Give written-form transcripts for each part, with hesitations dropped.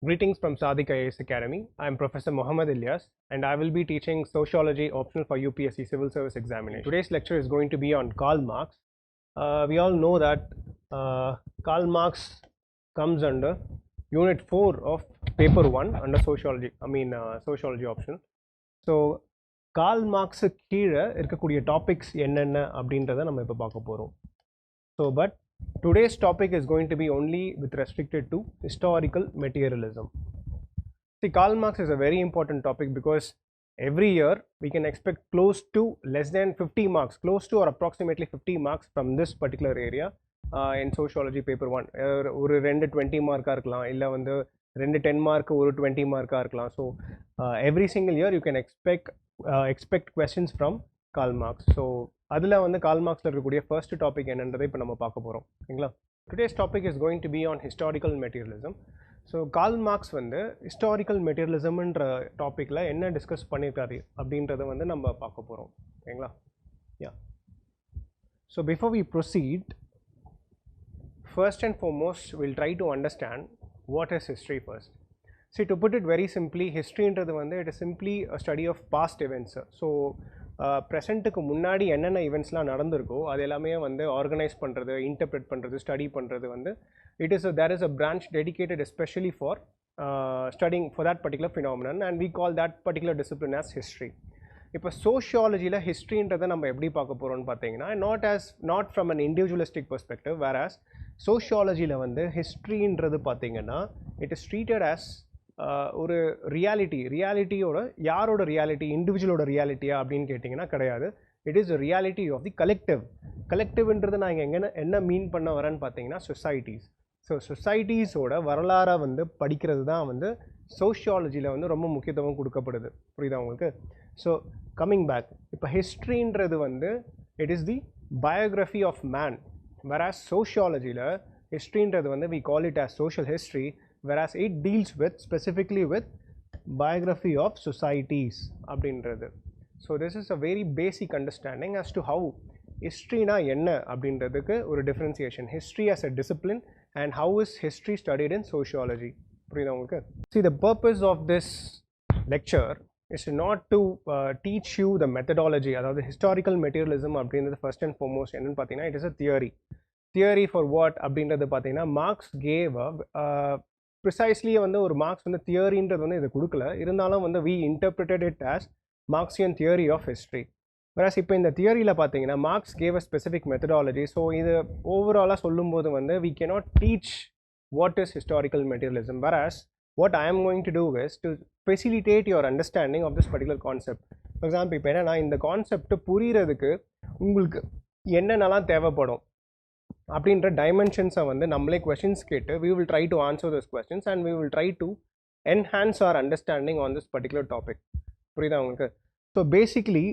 Greetings from Sadik IAS Academy. I am Professor Mohammad Iliyaz and I will be teaching Sociology optional for UPSC Civil Service Examination. Today's lecture is going to be on Karl Marx. We all know that Karl Marx comes under Unit 4 of Paper 1 under Sociology, Sociology optional. So, Karl Marx கீழே இருக்கக்கூடிய topics என்னென்ன அப்படின்றத நம்ம இப்போ பார்க்க போகிறோம். But today's topic is going to be only with restricted to historical materialism. See, Karl Marx is a very important topic because every year we can expect close to less than 50 marks, close to or approximately 50 marks from this particular area in Sociology paper 1. ஒரு 20 மார்க்காக இருக்கலாம், இல்லை வந்து 10 mark ஒரு 20 மார்க்காக இருக்கலாம். So every single year you can expect questions from Karl Marx. So அதில் வந்து கால் மார்க்ஸில் இருக்கக்கூடிய first topic என்னன்றதை இப்போ நம்ம பார்க்க போகிறோம். ஓகேங்களா? Today's topic is going to be on historical materialism. So Karl Marx வந்து ஹிஸ்டாரிக்கல் மெட்டீரியலிசம்ன்ற டாப்பிக்கில் என்ன டிஸ்கஸ் பண்ணியிருக்காரு அப்படின்றத வந்து நம்ம பார்க்க போகிறோம். ஓகேங்களா? Yeah. So before we proceed, first and foremost we'll try to understand what is history first. See, to put it very simply, history ன்றது வந்து it is simply a study of past events. So ப்ரெசண்ட்டுக்கு முன்னாடி என்னென்ன ஈவெண்ட்ஸ்லாம் நடந்திருக்கோ அது எல்லாமே வந்து organise பண்ணுறது, interpret பண்ணுறது, study பண்ணுறது வந்து there is a branch dedicated especially for studying for that particular phenomenon, and we call that particular discipline as history. இப்போ சோஷியாலஜியில் ஹிஸ்ட்ரின்றதை நம்ம எப்படி பார்க்க போகிறோம்னு பார்த்தீங்கன்னா not from an individualistic perspective, whereas சோஷியாலஜியில் வந்து ஹிஸ்ட்ரின்றது பார்த்தீங்கன்னா it is treated as ஒரு ரியாலிட்டியோட யாரோட ரியாலிட்டி, இண்டிவிஜுவலோட ரியாலிட்டியா அப்படின்னு கேட்டிங்கன்னா கிடையாது. It is reality of the கலெக்டிவ்ன்றது நான் இங்கே என்ன மீன் பண்ண வரேன்னு பார்த்தீங்கன்னா சொசைட்டிஸ். ஸோ சொசைட்டிஸோட வரலாறை வந்து படிக்கிறது தான் வந்து சோஷியாலஜியில் வந்து ரொம்ப முக்கியத்துவம் கொடுக்கப்படுது. புரியுதா உங்களுக்கு? ஸோ கம்மிங் பேக், இப்போ ஹிஸ்ட்ரின்றது வந்து it is the biography of man, whereas சோஷியாலஜியில் ஹிஸ்ட்ரின்றது வந்து we call it as social history, whereas it deals with specifically with biography of societies அப்படின்றது. So this is a very basic understanding as to how history-na என்ன அப்படின்றதுக்கு ஒரு differentiation. History as a discipline and how is history studied in sociology. புரியுதா உங்களுக்கு? See, the purpose of this lecture is not to teach you the methodology. அதாவது historical materialism அப்படின்றது first and foremost என்னன்னு பார்த்தீங்கன்னா it is a theory for what அப்படின்றது பார்த்தீங்கன்னா Marx cave precisely வந்து ஒரு மார்க்ஸ் வந்து தியரின்றது வந்து இது கொடுக்கல, இருந்தாலும் வந்து we interpreted it as Marxian theory of history. whereas இப்போ இந்த தியரியில் பார்த்தீங்கன்னா Marx gave a specific methodology. So இது ஓவராலாக சொல்லும்போது வந்து we cannot teach what is historical materialism, whereas what I am going to do is to facilitate your understanding of this particular concept. For example, இப்போ என்னன்னா இந்த concept புரிகிறதுக்கு உங்களுக்கு என்னென்னலாம் தேவைப்படும் அப்படின்ற டைமென்ஷன்ஸை வந்து நம்மளே கொஸ்டின்ஸ் கேட்டு we will try to answer those questions and we will try to enhance our understanding on this particular topic. புரியுதா உங்களுக்கு? So basically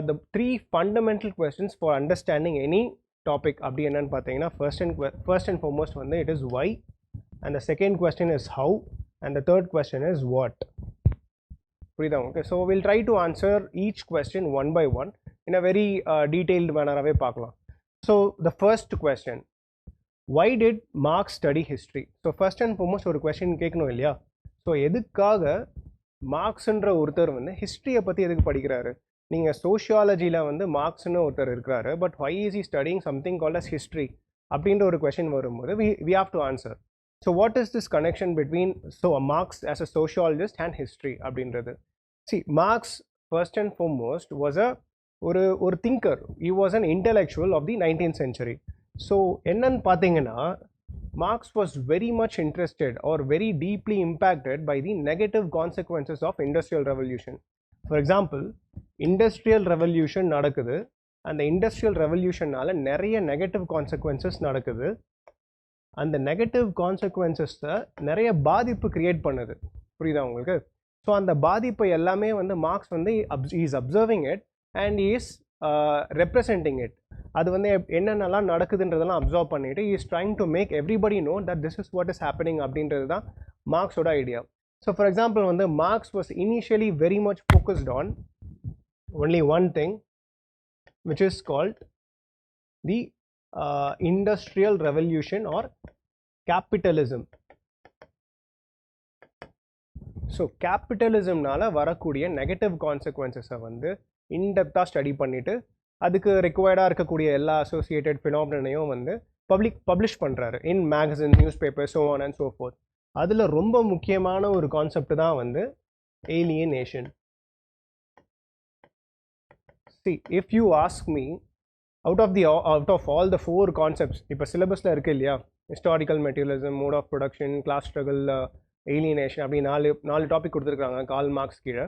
the three fundamental questions for understanding any topic அப்படி என்னன்னு பார்த்தீங்கன்னா first and foremost வந்து it is why, and the second question is how, and the third question is what. புரியுதா உங்களுக்கு? So we'll try to answer each question one by one in a very detailed manner-ஆவே பார்க்கலாம். So the first question, why did Marx study history? So first and foremost ஒரு question கேட்கணும் இல்லையா? So எதுக்காக மார்க்ஸ்ன்ற ஒருத்தர் வந்து ஹிஸ்ட்ரியை பற்றி எதுக்கு படிக்கிறாரு? நீங்கள் சோஷியாலஜியில் வந்து மார்க்ஸ்னு ஒருத்தர் இருக்கிறாரு, but why is he studying something called as history அப்படின்ற ஒரு question வரும்போது we have to answer. So what is this connection between Marx as a sociologist and history அப்படின்றது? See, Marx first and foremost was ஒரு thinker. He was an intellectual of the 19th century. So என்னன்னு பார்த்தீங்கன்னா Marx was very much interested or very deeply impacted by the negative consequences of industrial revolution. For example, industrial revolution நடக்குது, அந்த industrial revolutionனால நிறைய negative consequences நடக்குது, அந்த negative consequences நிறைய பாதிப்பு create பண்ணுது. புரியுதா உங்களுக்கு? ஸோ அந்த பாதிப்பை எல்லாமே வந்து மார்க்ஸ் வந்து is observing it and he is representing it. அது வந்து என்னென்னலாம் நடக்குதுன்றதெல்லாம் அப்சர்வ் பண்ணிட்டு he is trying to make everybody know that this is what is happening அப்படின்றது தான் மார்க்ஸோட ஐடியா. ஸோ ஃபார் எக்ஸாம்பிள் வந்து marks was initially very much focused on only one thing, which is called the industrial revolution or capitalism. So கேபிட்டலிசம்னால வரக்கூடிய negative கான்சிக்வன்சஸை வந்து இன்டெப்த்தாக study பண்ணிவிட்டு அதுக்கு ரெக்வயர்டாக இருக்கக்கூடிய எல்லா அசோசியேட்டட் ஃபினாமினையும் வந்து பப்ளிஷ் பண்ணுறாரு in magazine, newspaper, so on and so forth. அதில் ரொம்ப முக்கியமான ஒரு கான்செப்ட் தான் வந்து alienation. See, if you ask me, out of all the 4 concepts இப்போ சிலபஸில் இருக்கு இல்லையா, historical materialism, mode of production, class struggle, alienation அப்படி நாலு டாபிக் கொடுத்துருக்காங்க கார்ல் மார்க்ஸ் கீழே.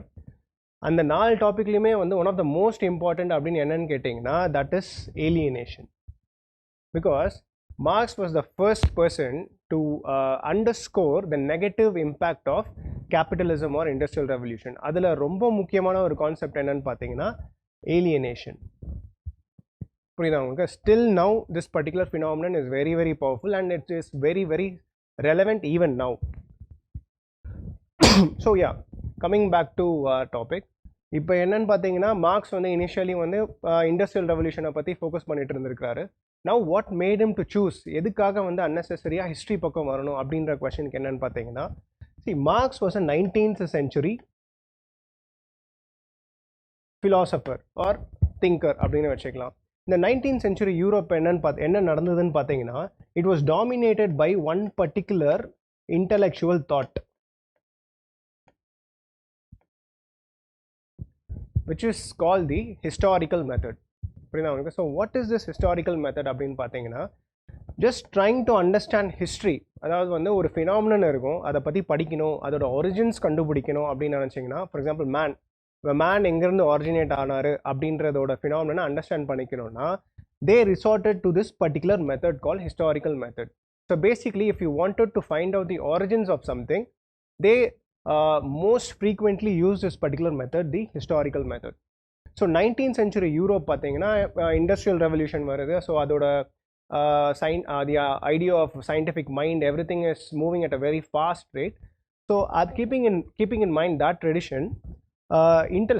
அந்த 4 டாப்பிக்லையுமே வந்து one of the most important அப்படின்னு என்னன்னு கேட்டிங்கன்னா that is alienation. Because Marx was the first person to underscore the negative impact of capitalism or industrial revolution. அதில் ரொம்ப முக்கியமான ஒரு கான்செப்ட் என்னன்னு பார்த்தீங்கன்னா alienation. புரியுதா உங்களுக்கு? Still now this particular phenomenon is very very powerful and it is very very relevant even now. So yeah, coming back to topic, இப்போ என்னன்னு பார்த்தீங்கன்னா மார்க்ஸ் வந்து இனிஷியலி வந்து இண்டஸ்ட்ரியல் ரெவல்யூஷனை பற்றி ஃபோக்கஸ் பண்ணிட்டு இருந்திருக்காரு. Now what made him to choose, எதுக்காக வந்து அன்னெசரியாக ஹிஸ்ட்ரி பக்கம் வரணும் அப்படின்ற கொஸ்டினுக்கு என்னன்னு பார்த்தீங்கன்னா, Marx was a 19th century philosopher or thinker அப்படின்னு வச்சுக்கலாம். இந்த 19th century யூரோப் என்ன நடந்ததுன்னு பார்த்தீங்கன்னா, it was dominated by one particular intellectual thought which is called the historical method. புரியுதா உங்களுக்கு? So what is this historical method அப்படின்னு பார்த்தீங்கன்னா, just trying to understand history. அதாவது வந்து ஒரு ஃபினாமினன் இருக்கும், அதை பற்றி படிக்கணும், அதோட ஒரிஜின்ஸ் கண்டுபிடிக்கணும் அப்படின்னு நினச்சிங்கன்னா, ஃபார் எக்ஸாம்பிள் மேன் எங்கேருந்து ஆரிஜினேட் ஆனார் அப்படின்றதோட ஃபினாமினனை அண்டர்ஸ்டாண்ட் பண்ணிக்கணும்னா they resorted to this particular method call historical method. So basically if you wanted to find out the origins of something, they most frequently use this particular method, the historical method. So 19th century Europe பார்த்தீங்கன்னா industrial revolution வருது. So அதோட the idea of scientific mind, everything is moving at a very fast rate. So keeping in mind that tradition,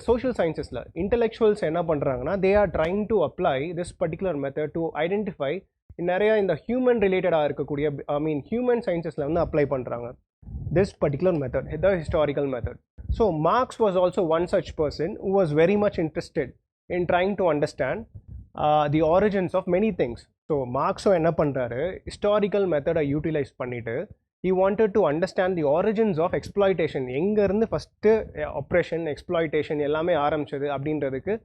social sciences-ல intellectuals என்ன பண்ணுறாங்கன்னா, they are trying to apply this particular method to identify நிறையா இந்த human ரிலேட்டடாக இருக்கக்கூடிய human சயின்சஸில் வந்து apply பண்ணுறாங்க this particular method, the historical method. So Marx was also one such person who was very much interested in trying to understand the origins of many things. So Marx என்ன பண்றாரு, historical method utilize பண்ணிட்டு he wanted to understand the origins of exploitation. எங்க இருந்து first oppression, exploitation எல்லாமே ஆரம்பிச்சது அப்படின்றதுக்கு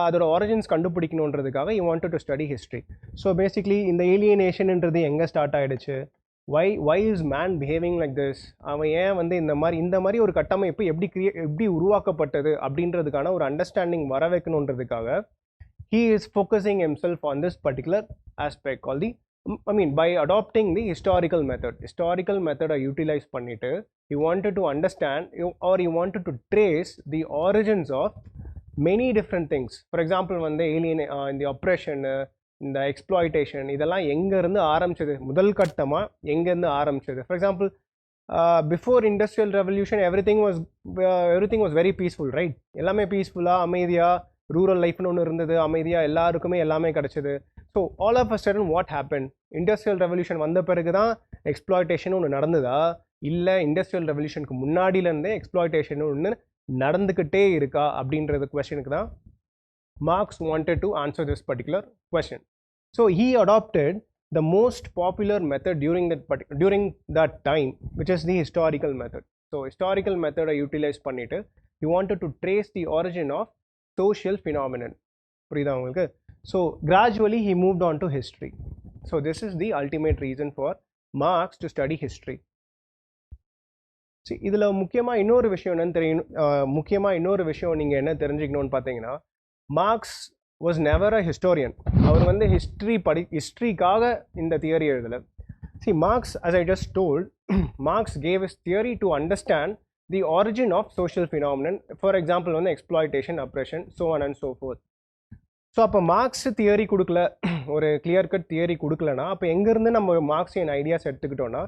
அதோட origins கண்டுபிடிக்கணுன்றதுக்காக he wanted to study history. So basically இந்த alienation-ன்றது எங்க ஸ்டார்ட் ஆயிடுச்சு, why is man behaving like this, அவன் ஏன் வந்து இந்த மாதிரி ஒரு கட்டமைப்பு எப்படி உருவாக்கப்பட்டது அப்படின்றதுக்கான ஒரு அண்டர்ஸ்டாண்டிங் வர வைக்கணுன்றதுக்காக he is focusing himself on this particular aspect called by adopting the historical method utilize பண்ணிட்டு he wanted to understand or he wanted to trace the origins of many different things. For example வந்து இந்த oppression, இந்த exploitation இதெல்லாம் எங்கேருந்து ஆரம்பிச்சது, முதல் கட்டமாக எங்கேருந்து ஆரம்பிச்சது. For example before industrial revolution everything was very peaceful, right? எல்லாமே பீஸ்ஃபுல்லாக அமைதியாக ரூரல் லைஃப்னு ஒன்று இருந்தது, அமைதியாக எல்லாருக்குமே எல்லாமே கிடச்சிது. So all of a sudden what happen, industrial revolution வந்த பிறகு தான் எக்ஸ்ப்ளாய்டேஷன் ஒன்று நடந்ததா, இல்லை இண்டஸ்ட்ரியல் ரெவல்யூஷனுக்கு முன்னாடியிலேருந்தே எக்ஸ்ப்ளாய்டேஷன் ஒன்று நடந்துக்கிட்டே இருக்கா அப்படின்றது கொஸ்டினுக்கு தான் Marx wanted to answer this particular question. So he adopted the most popular method during that time, which is the historical method. So historical method utilize பண்ணிட்டு he wanted to trace the origin of social phenomenon. புரியுதா உங்களுக்கு? So gradually he moved on to history. So this is the ultimate reason for Marx to study history. இதில் முக்கியமாக இன்னொரு விஷயம் என்னன்னு தெரியும், நீங்கள் என்ன தெரிஞ்சுக்கணும்னு பார்த்தீங்கன்னா, Marx was never a historian. அவர் வந்து ஹிஸ்ட்ரிக்காக இந்த தியரி எழுதலை. Marx, as I just told, Marx gave his theory to understand the origin of social phenomenon. For example வந்து exploitation, oppression, so on and so forth. So அப்போ Marx theory கொடுக்கல, ஒரு clear cut theory கொடுக்கலனா, அப்போ எங்கேருந்து நம்ம Marxian ideas எடுத்துக்கிட்டோன்னா,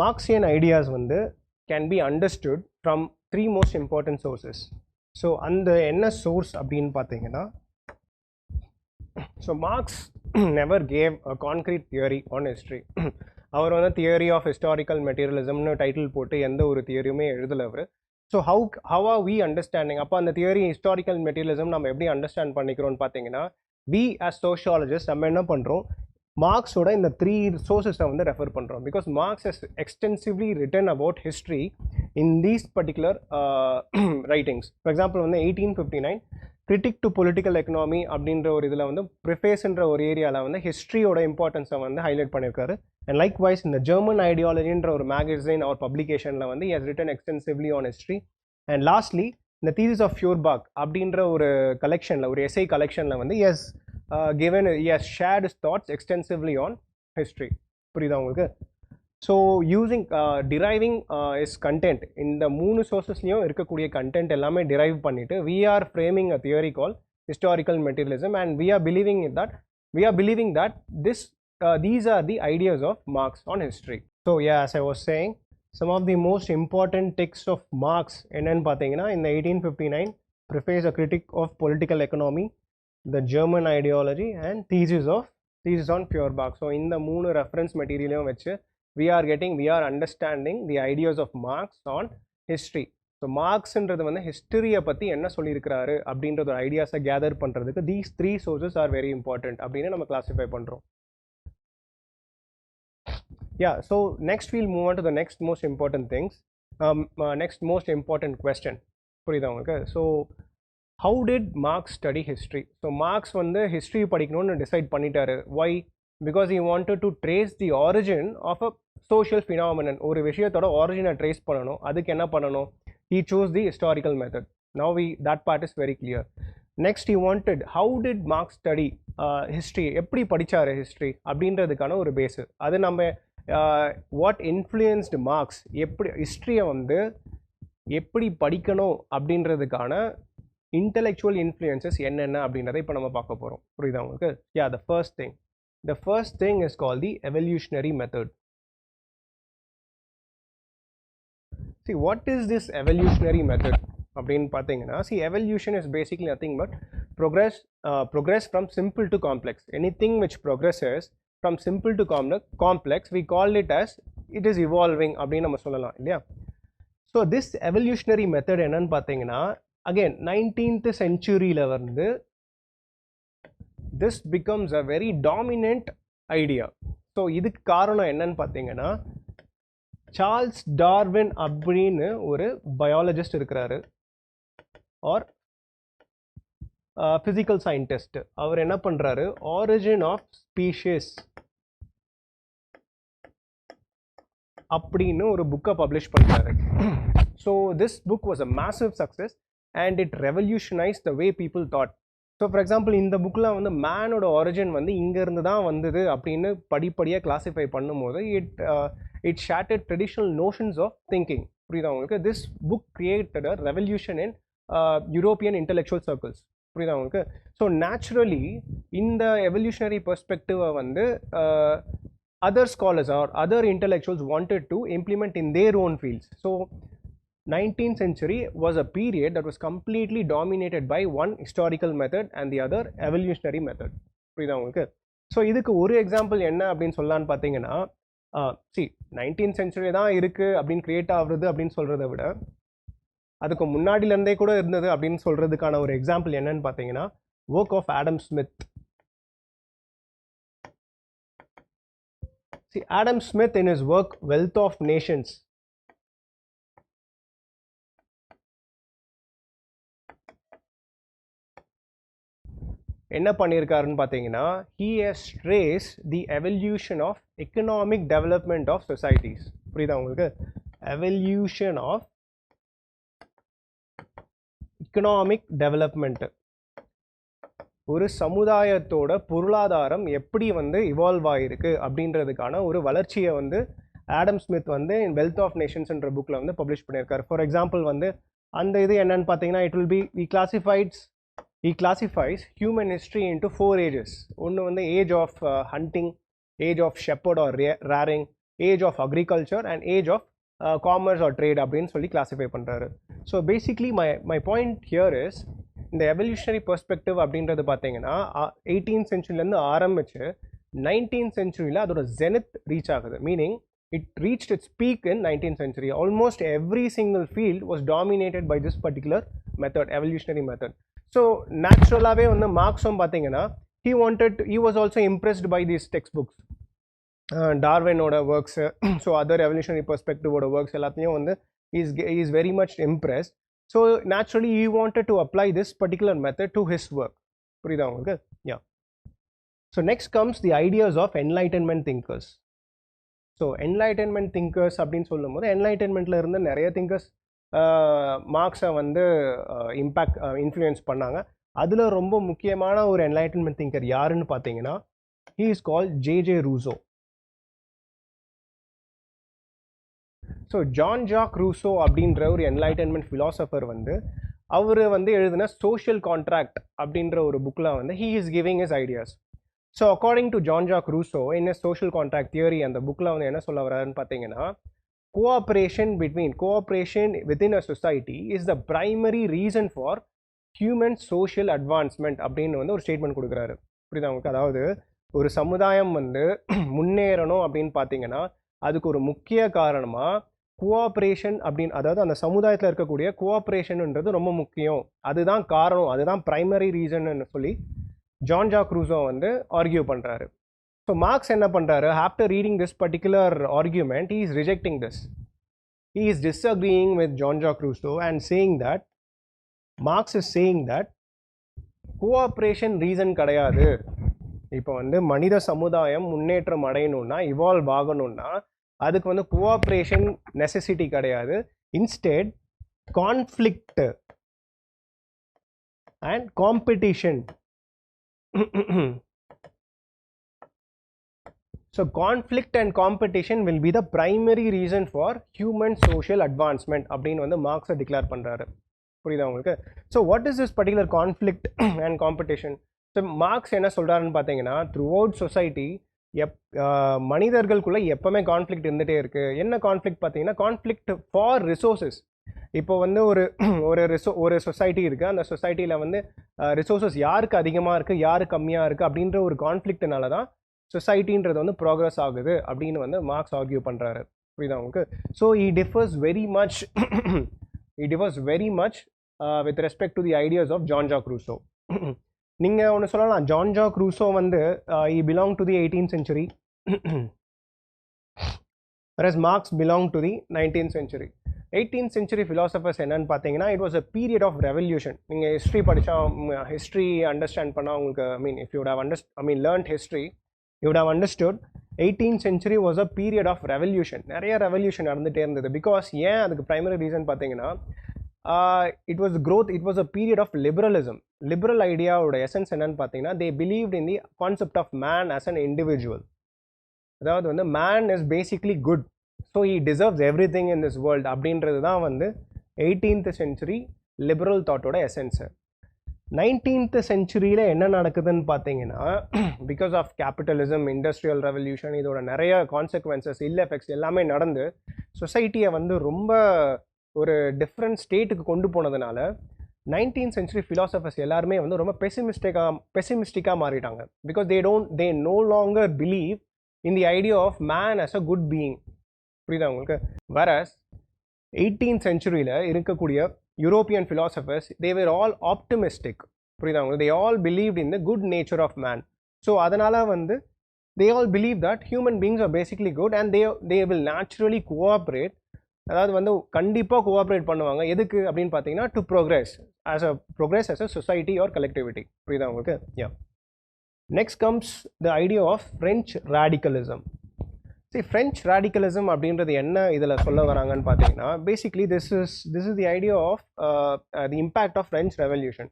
Marxian ideas வந்து can be understood from 3 most important sources. So அந்த என்ன சோர்ஸ் அப்படின்னு பார்த்தீங்கன்னா, so Marx never gave a concrete theory on history. அவர் வந்து தியரி ஆஃப் ஹிஸ்டாரிக்கல் மெட்டீரியலிசம்னு டைட்டில் போட்டு எந்த ஒரு தியரியுமே எழுதலை அவர். So how are we understanding அப்போ அந்த தியரி ஹிஸ்டாரிக்கல் மெட்டீரியலிசம் நம்ம எப்படி அண்டர்ஸ்டாண்ட் பண்ணிக்கிறோம்னு பார்த்தீங்கன்னா we as sociologists நம்ம என்ன பண்ணுறோம் மார்க்ஸோட இந்த 3 சோர்சஸை வந்து ரெஃபர் பண்ணுறோம் because Marx has extensively written about history in these particular writings. For example வந்து 1859 கிரிட்டிக் டு பொலிட்டிக்கல் எக்கனாமி அப்படின்ற ஒரு இதில் வந்து ப்ரிஃபேஸ்ன்ற ஒரு ஏரியாவில் வந்து ஹிஸ்ட்ரியோட இம்பார்ட்டன்ஸை வந்து ஹைலைட் பண்ணியிருக்காரு. அண்ட் லைக் வைஸ் இந்த ஜெர்மன் ஐடியாலஜின்ற ஒரு மேகசின் ஒரு பப்ளிகேஷனில் வந்து has return extensively on history. And lastly இந்த தீரிஸ் ஆஃப் ஃபியூர்பாக் அப்படின்ற ஒரு கலெக்ஷனில் ஒரு எஸ்ஐ கலெக்ஷனில் வந்து has given he has shared his thoughts extensively on history. புரியுதா உங்களுக்கு? So using driving is content இந்த 3 சோர்ஸஸ்லையும் இருக்கக்கூடிய கண்டென்ட் எல்லாமே டிரைவ் பண்ணிவிட்டு we are framing a theory call historical materialism and we are believing that these are the ideas of Marx on history. So yeah, as I was saying, some of the most important texts of Marx என்னன்னு பார்த்தீங்கன்னா இந்த 1859 preface a critic of political economy, the German ideology and thesis on Feuerbach. So இந்த 3 reference மெட்டீரியலையும் வச்சு we are understanding the ideas of Marx on history. So மார்க்ஸ்ன்றது வந்து ஹிஸ்டரியை பற்றி என்ன சொல்லியிருக்கிறாரு அப்படின்ற ஒரு ஐடியாஸை கேதர் பண்ணுறதுக்கு these 3 sources are very important அப்படின்னு நம்ம கிளாஸிஃபை பண்ணுறோம். Yeah, so next we'll move on to the next most important things, next most important question. புரியுதா உங்களுக்கு? So how did Marx study history? So Marx வந்து history படிக்கணும்னு decide பண்ணிட்டாரு. Why? Because he wanted to trace the origin of a social phenomenon. ஒரு விஷயத்தோட origin trace பண்ணணும். அதுக்கு என்ன பண்ணணும்? He chose the historical method. Now that part is very clear. Next he wanted, how did Marx study history? எப்படி படிச்சாரு history அப்படின்றதுக்கான ஒரு base. அது நம்ம what influenced Marx, எப்படி ஹிஸ்ட்ரியை வந்து எப்படி படிக்கணும் அப்படின்றதுக்கான intellectual influences என்னென்ன அப்படின்றத இப்போ நம்ம பார்க்க போகிறோம். புரியுதா உங்களுக்கு? Yeah, the first thing is called the evolutionary method. See, what is this evolutionary method அப்படின்னு பார்த்தீங்கன்னா, see, evolution is basically nothing but progress from simple to complex. Anything which progresses from simple to complex, we call it as it is evolving அப்படின்னு நம்ம சொல்லலாம் இல்லையா? So this evolutionary method என்னன்னு பார்த்தீங்கன்னா, again 19th centuryல வந்து this becomes a very dominant idea. So இதுக்கு காரணம் என்னன்னு பார்த்தீங்கன்னா, சார்ல்ஸ் டார்வின் அப்படின்னு ஒரு பயாலஜிஸ்ட் இருக்கிறாரு ஆர் ஃபிசிக்கல் சயின்டிஸ்ட். அவர் என்ன பண்றாரு, ஆரிஜின் ஆஃப் ஸ்பீஷிஸ் அப்படின்னு ஒரு புக்கை பப்ளிஷ் பண்றாரு. So this book was a massive success and it revolutionise the way people thought. So for example இந்த புக்கில் வந்து மேனோட ஆரிஜின் வந்து இங்கேருந்து தான் வந்தது அப்படின்னு படிப்படியாக கிளாஸிஃபை பண்ணும்போது it shattered traditional notions of thinking. புரியுதா உங்களுக்கு? This book created a revolution in European intellectual circles. புரியுதா உங்களுக்கு? So naturally in the evolutionary perspective வந்து other scholars or other intellectuals wanted to implement in their own fields. So 19th century was a period that was completely dominated by one historical method and the other evolutionary method. புரியுதா உங்களுக்கு? So இதுக்கு ஒரு example என்ன அப்படின்னு சொல்லலான்னு பார்த்தீங்கன்னா, see 19th century தான் இருக்குது அப்படின்னு கிரியேட் ஆகுறது அப்படின்னு சொல்கிறத விட அதுக்கு முன்னாடிலேருந்தே கூட இருந்தது அப்படின்னு சொல்கிறதுக்கான ஒரு எக்ஸாம்பிள் என்னன்னு பார்த்தீங்கன்னா, work of Adam Smith. See, Adam Smith in his work Wealth of Nations என்ன பண்ணியிருக்காருன்னு பார்த்தீங்கன்னா, he has traced the evolution of economic development of societies. புரியுதா உங்களுக்கு? evolution of economic development. ஒரு சமுதாயத்தோட பொருளாதாரம் எப்படி வந்து இவால்வ் ஆகிருக்கு அப்படின்றதுக்கான ஒரு வளர்ச்சியை வந்து ஆடம் ஸ்மித் வந்து வெல்த் ஆஃப் நேஷன்ஸ்ன்ற புக்கில் வந்து பப்ளிஷ் பண்ணியிருக்காரு. ஃபார் எக்ஸாம்பிள் வந்து அந்த இது என்னன்னு பார்த்தீங்கன்னா, it will be he classifies human history into 4 ages. ஒன்று வந்து age of hunting, age of shepherd or rearing, age of agriculture and age of commerce or trade அப்படின்னு சொல்லி கிளாஸிஃபை பண்ணுறாரு. So basically my point here is, இந்த evolutionary perspective அப்படின்றது பார்த்தீங்கன்னா 18th centuryலேருந்து ஆரம்பித்து 19th centuryல அதோட ஜெனித் ரீச் ஆகுது. Meaning it reached its peak in 19th century. Almost every single field was dominated by this particular method, evolutionary method. So naturally on the Marx he was also impressed by these textbooks, Darwin oda works, so other evolutionary perspective oda works ellathiyum vandu he is very much impressed. So naturally he wanted to apply this particular method to his work. Purida ungalku? Yeah. So next comes the ideas of Enlightenment thinkers. So Enlightenment thinkers அப்படின்னு சொல்லும்போது Enlightenmentல இருந்த நிறைய thinkers மார்க்ஸை வந்து influence பண்ணாங்க. அதில் ரொம்ப முக்கியமான ஒரு Enlightenment thinker யாருன்னு பார்த்தீங்கன்னா he is called J.J. Rousseau. So Jean Jacques Rousseau அப்படின்ற ஒரு என்லைட்டன்மெண்ட் ஃபிலாசபர் வந்து அவர் வந்து எழுதின சோஷியல் கான்ட்ராக்ட் அப்படின்ற ஒரு புக்கில் வந்து he is giving his ideas. So according to Jean Jacques Rousseau in social contract theory அந்த புக்கில் வந்து என்ன சொல்ல வர்றாருன்னு பார்த்தீங்கன்னா cooperation within a society is the primary reason for human social advancement அப்படின்னு வந்து ஒரு ஸ்டேட்மெண்ட் கொடுக்குறாரு. புரியுதா உங்களுக்கு? அதாவது ஒரு சமுதாயம் வந்து முன்னேறணும் அப்படின்னு பார்த்தீங்கன்னா அதுக்கு ஒரு முக்கிய காரணமாக கோஆப்ரேஷன் அப்படின்னு, அதாவது அந்த சமுதாயத்தில் இருக்கக்கூடிய கோஆப்ரேஷன்ன்றது ரொம்ப முக்கியம், அதுதான் காரணம், அதுதான் பிரைமரி ரீசன்னு சொல்லி ஜான் ஜாக் ரூசோ வந்து ஆர்கியூ பண்ணுறாரு. ஸோ மார்க்ஸ் என்ன பண்ணுறாரு, after reading this particular argument he is rejecting this. He is disagreeing with John Jacques Rousseau and saying that Marx is saying that cooperation reason கிடையாது. இப்போ வந்து மனித சமுதாயம் முன்னேற்றம் அடையணும்னா, இவால்வ் ஆகணும்னா அதுக்கு வந்து கோஆப்ரேஷன் நெசசிட்டி கிடையாது. Instead conflict and competition. So conflict and competition will be the primary reason for human social advancement அப்படின்னு வந்து மார்க்ஸை டிக்ளேர் பண்ணுறாரு. புரியுதா உங்களுக்கு? So what is this particular conflict and competition? So Marx என்ன சொல்கிறாருன்னு பார்த்தீங்கன்னா த்ரூ அவுட் சொசைட்டி மனிதர்களுக்குள்ளே எப்போவுமே conflict இருந்துகிட்டே இருக்குது. என்ன கான்ஃப்ளிக்ட் பார்த்தீங்கன்னா கான்ஃப்ளிக்ட் ஃபார் ரிசோர்ஸஸ். இப்போ வந்து ஒரு சொசைட்டி இருக்குது, அந்த சொசைட்டியில் வந்து ரிசோர்ஸஸ் யாருக்கு அதிகமாக இருக்குது யாருக்கு கம்மியாக இருக்குது அப்படின்ற ஒரு கான்ஃப்ளிக்ட்னால தான் சொசைட்டின்றது வந்து ப்ராக்ரஸ் ஆகுது அப்படின்னு வந்து மார்க்ஸ் ஆர்கியூ பண்ணுறாரு. புரியுதா உங்களுக்கு? So he differs very much with respect to the ideas of John Jacques Rousseau. நீங்கள் ஒன்று சொல்லலாம், ஜான் ஜாக் ரூசோ வந்து he belonged to the 18th century whereas Marx belonged to the 19th century. 18th century philosophers என்னன்னு பார்த்தீங்கன்னா it was a period of revolution. நீங்கள் history படித்தா, history understand பண்ணால் உங்களுக்கு if you would have learned history, you would have understood 18th century was a period of revolution. நிறைய revolution நடந்துகிட்டே இருந்தது. Because ஏன் அதுக்கு ப்ரைமரி ரீசன் பார்த்தீங்கன்னா it was a period of liberalism. Liberal ஐடியாவோட எசன்ஸ் என்னன்னு பார்த்தீங்கன்னா they believed in the concept of man as an individual. அதாவது வந்து man is basically good, so he deserves everything in this world அப்படின்றது தான் வந்து 18th century liberal தாட்டோட essence. 19th சென்ச்சுரியில் என்ன நடக்குதுன்னு பார்த்தீங்கன்னா because of capitalism, industrial revolution, இதோட நிறைய கான்சிக்வன்சஸ், எஃபெக்ட்ஸ் எல்லாமே நடந்து சொசைட்டியை வந்து ரொம்ப ஒரு டிஃப்ரெண்ட் ஸ்டேட்டுக்கு கொண்டு போனதுனால 19th century philosophers எல்லாருமே வந்து ரொம்ப பெசிமிஸ்டிக்காக மாறிட்டாங்க. Because they no longer believe in the idea of man as a good being. புரியுதா உங்களுக்கு? whereas 18th centuryயில் இருக்கக்கூடிய European philosophers, they were all optimistic. புரியுதா உங்களுக்கு? they all believed in the good nature of man. so அதனால வந்து they all believe that human beings are basically good and they will naturally cooperate. அதாவது வந்து கண்டிப்பாக cooperate பண்ணுவாங்க. எதுக்கு அப்படின்னு பார்த்தீங்கன்னா to progress as a society or collectivity. புரியுதா உங்களுக்கு? yeah. next comes the idea of French radicalism. see, French radicalism அப்படின்றது என்ன இதில் சொல்ல வராங்கன்னு பார்த்தீங்கன்னா basically this is the idea of the impact of French Revolution.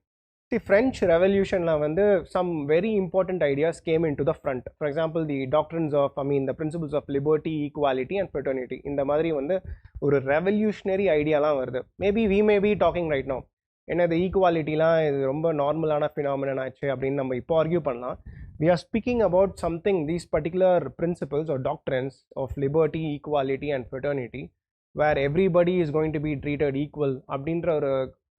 see, French Revolutionல வந்து some very important ideas came into the front. for example, the doctrines of the principles of liberty, equality and fraternity. இந்த மாதிரி வந்து ஒரு revolutionary ஐடியாலாம் வருது. we may be talking right now ஏன்னா இந்த ஈக்குவாலிட்டிலாம் இது ரொம்ப நார்மலான ஃபினாமினன் ஆச்சு அப்படின்னு நம்ம இப்போ ஆர்கியூ பண்ணலாம். we are speaking about something, these particular principles or doctrines of liberty, equality and fraternity, where everybody is going to be treated equal அப்படின்ற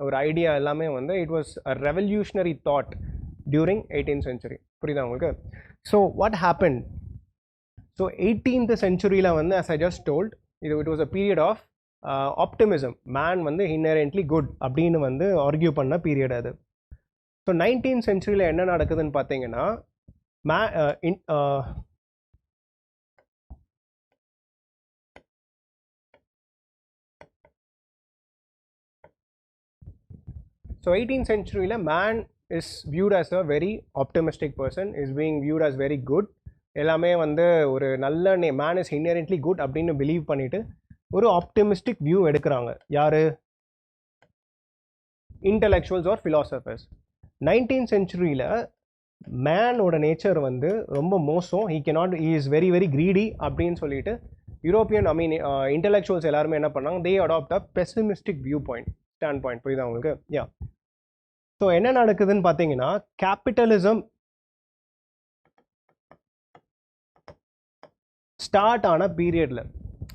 ஒரு ஐடியா எல்லாமே வந்து it was a revolutionary thought during 18th century. புரியுதா உங்களுக்கு? so what happened? So 18th century la vandu, as I just told, it was a period of optimism. Man vandu inherently good அப்படினு வந்து argue பண்ண period அது. So 19th century la என்ன நடக்குதுன்னு பாத்தீங்கன்னா so 18th century la man is viewed as a very optimistic person, is being viewed as very good. எல்லாமே வந்து ஒரு நல்ல man is inherently good அப்படின்னு பிலீவ் பண்ணிட்டு ஒரு ஆப்டிமிஸ்டிக் வியூ எடுக்கிறாங்க. யாரு? Intellectuals or philosophers. 19th centuryல மேனோட நேச்சர் வந்து ரொம்ப மோசம். he is very very greedy அப்படின்னு சொல்லிட்டு யூரோப்பியன் இன்டெலெக்சுவல்ஸ் எல்லாருமே என்ன பண்ணாங்க, they adopt a pessimistic viewpoint, standpoint. புரியுதா உங்களுக்கு? யா. ஸோ என்ன நடக்குதுன்னு பார்த்தீங்கன்னா, கேபிட்டலிசம் ஸ்டார்ட் ஆன பீரியடில்,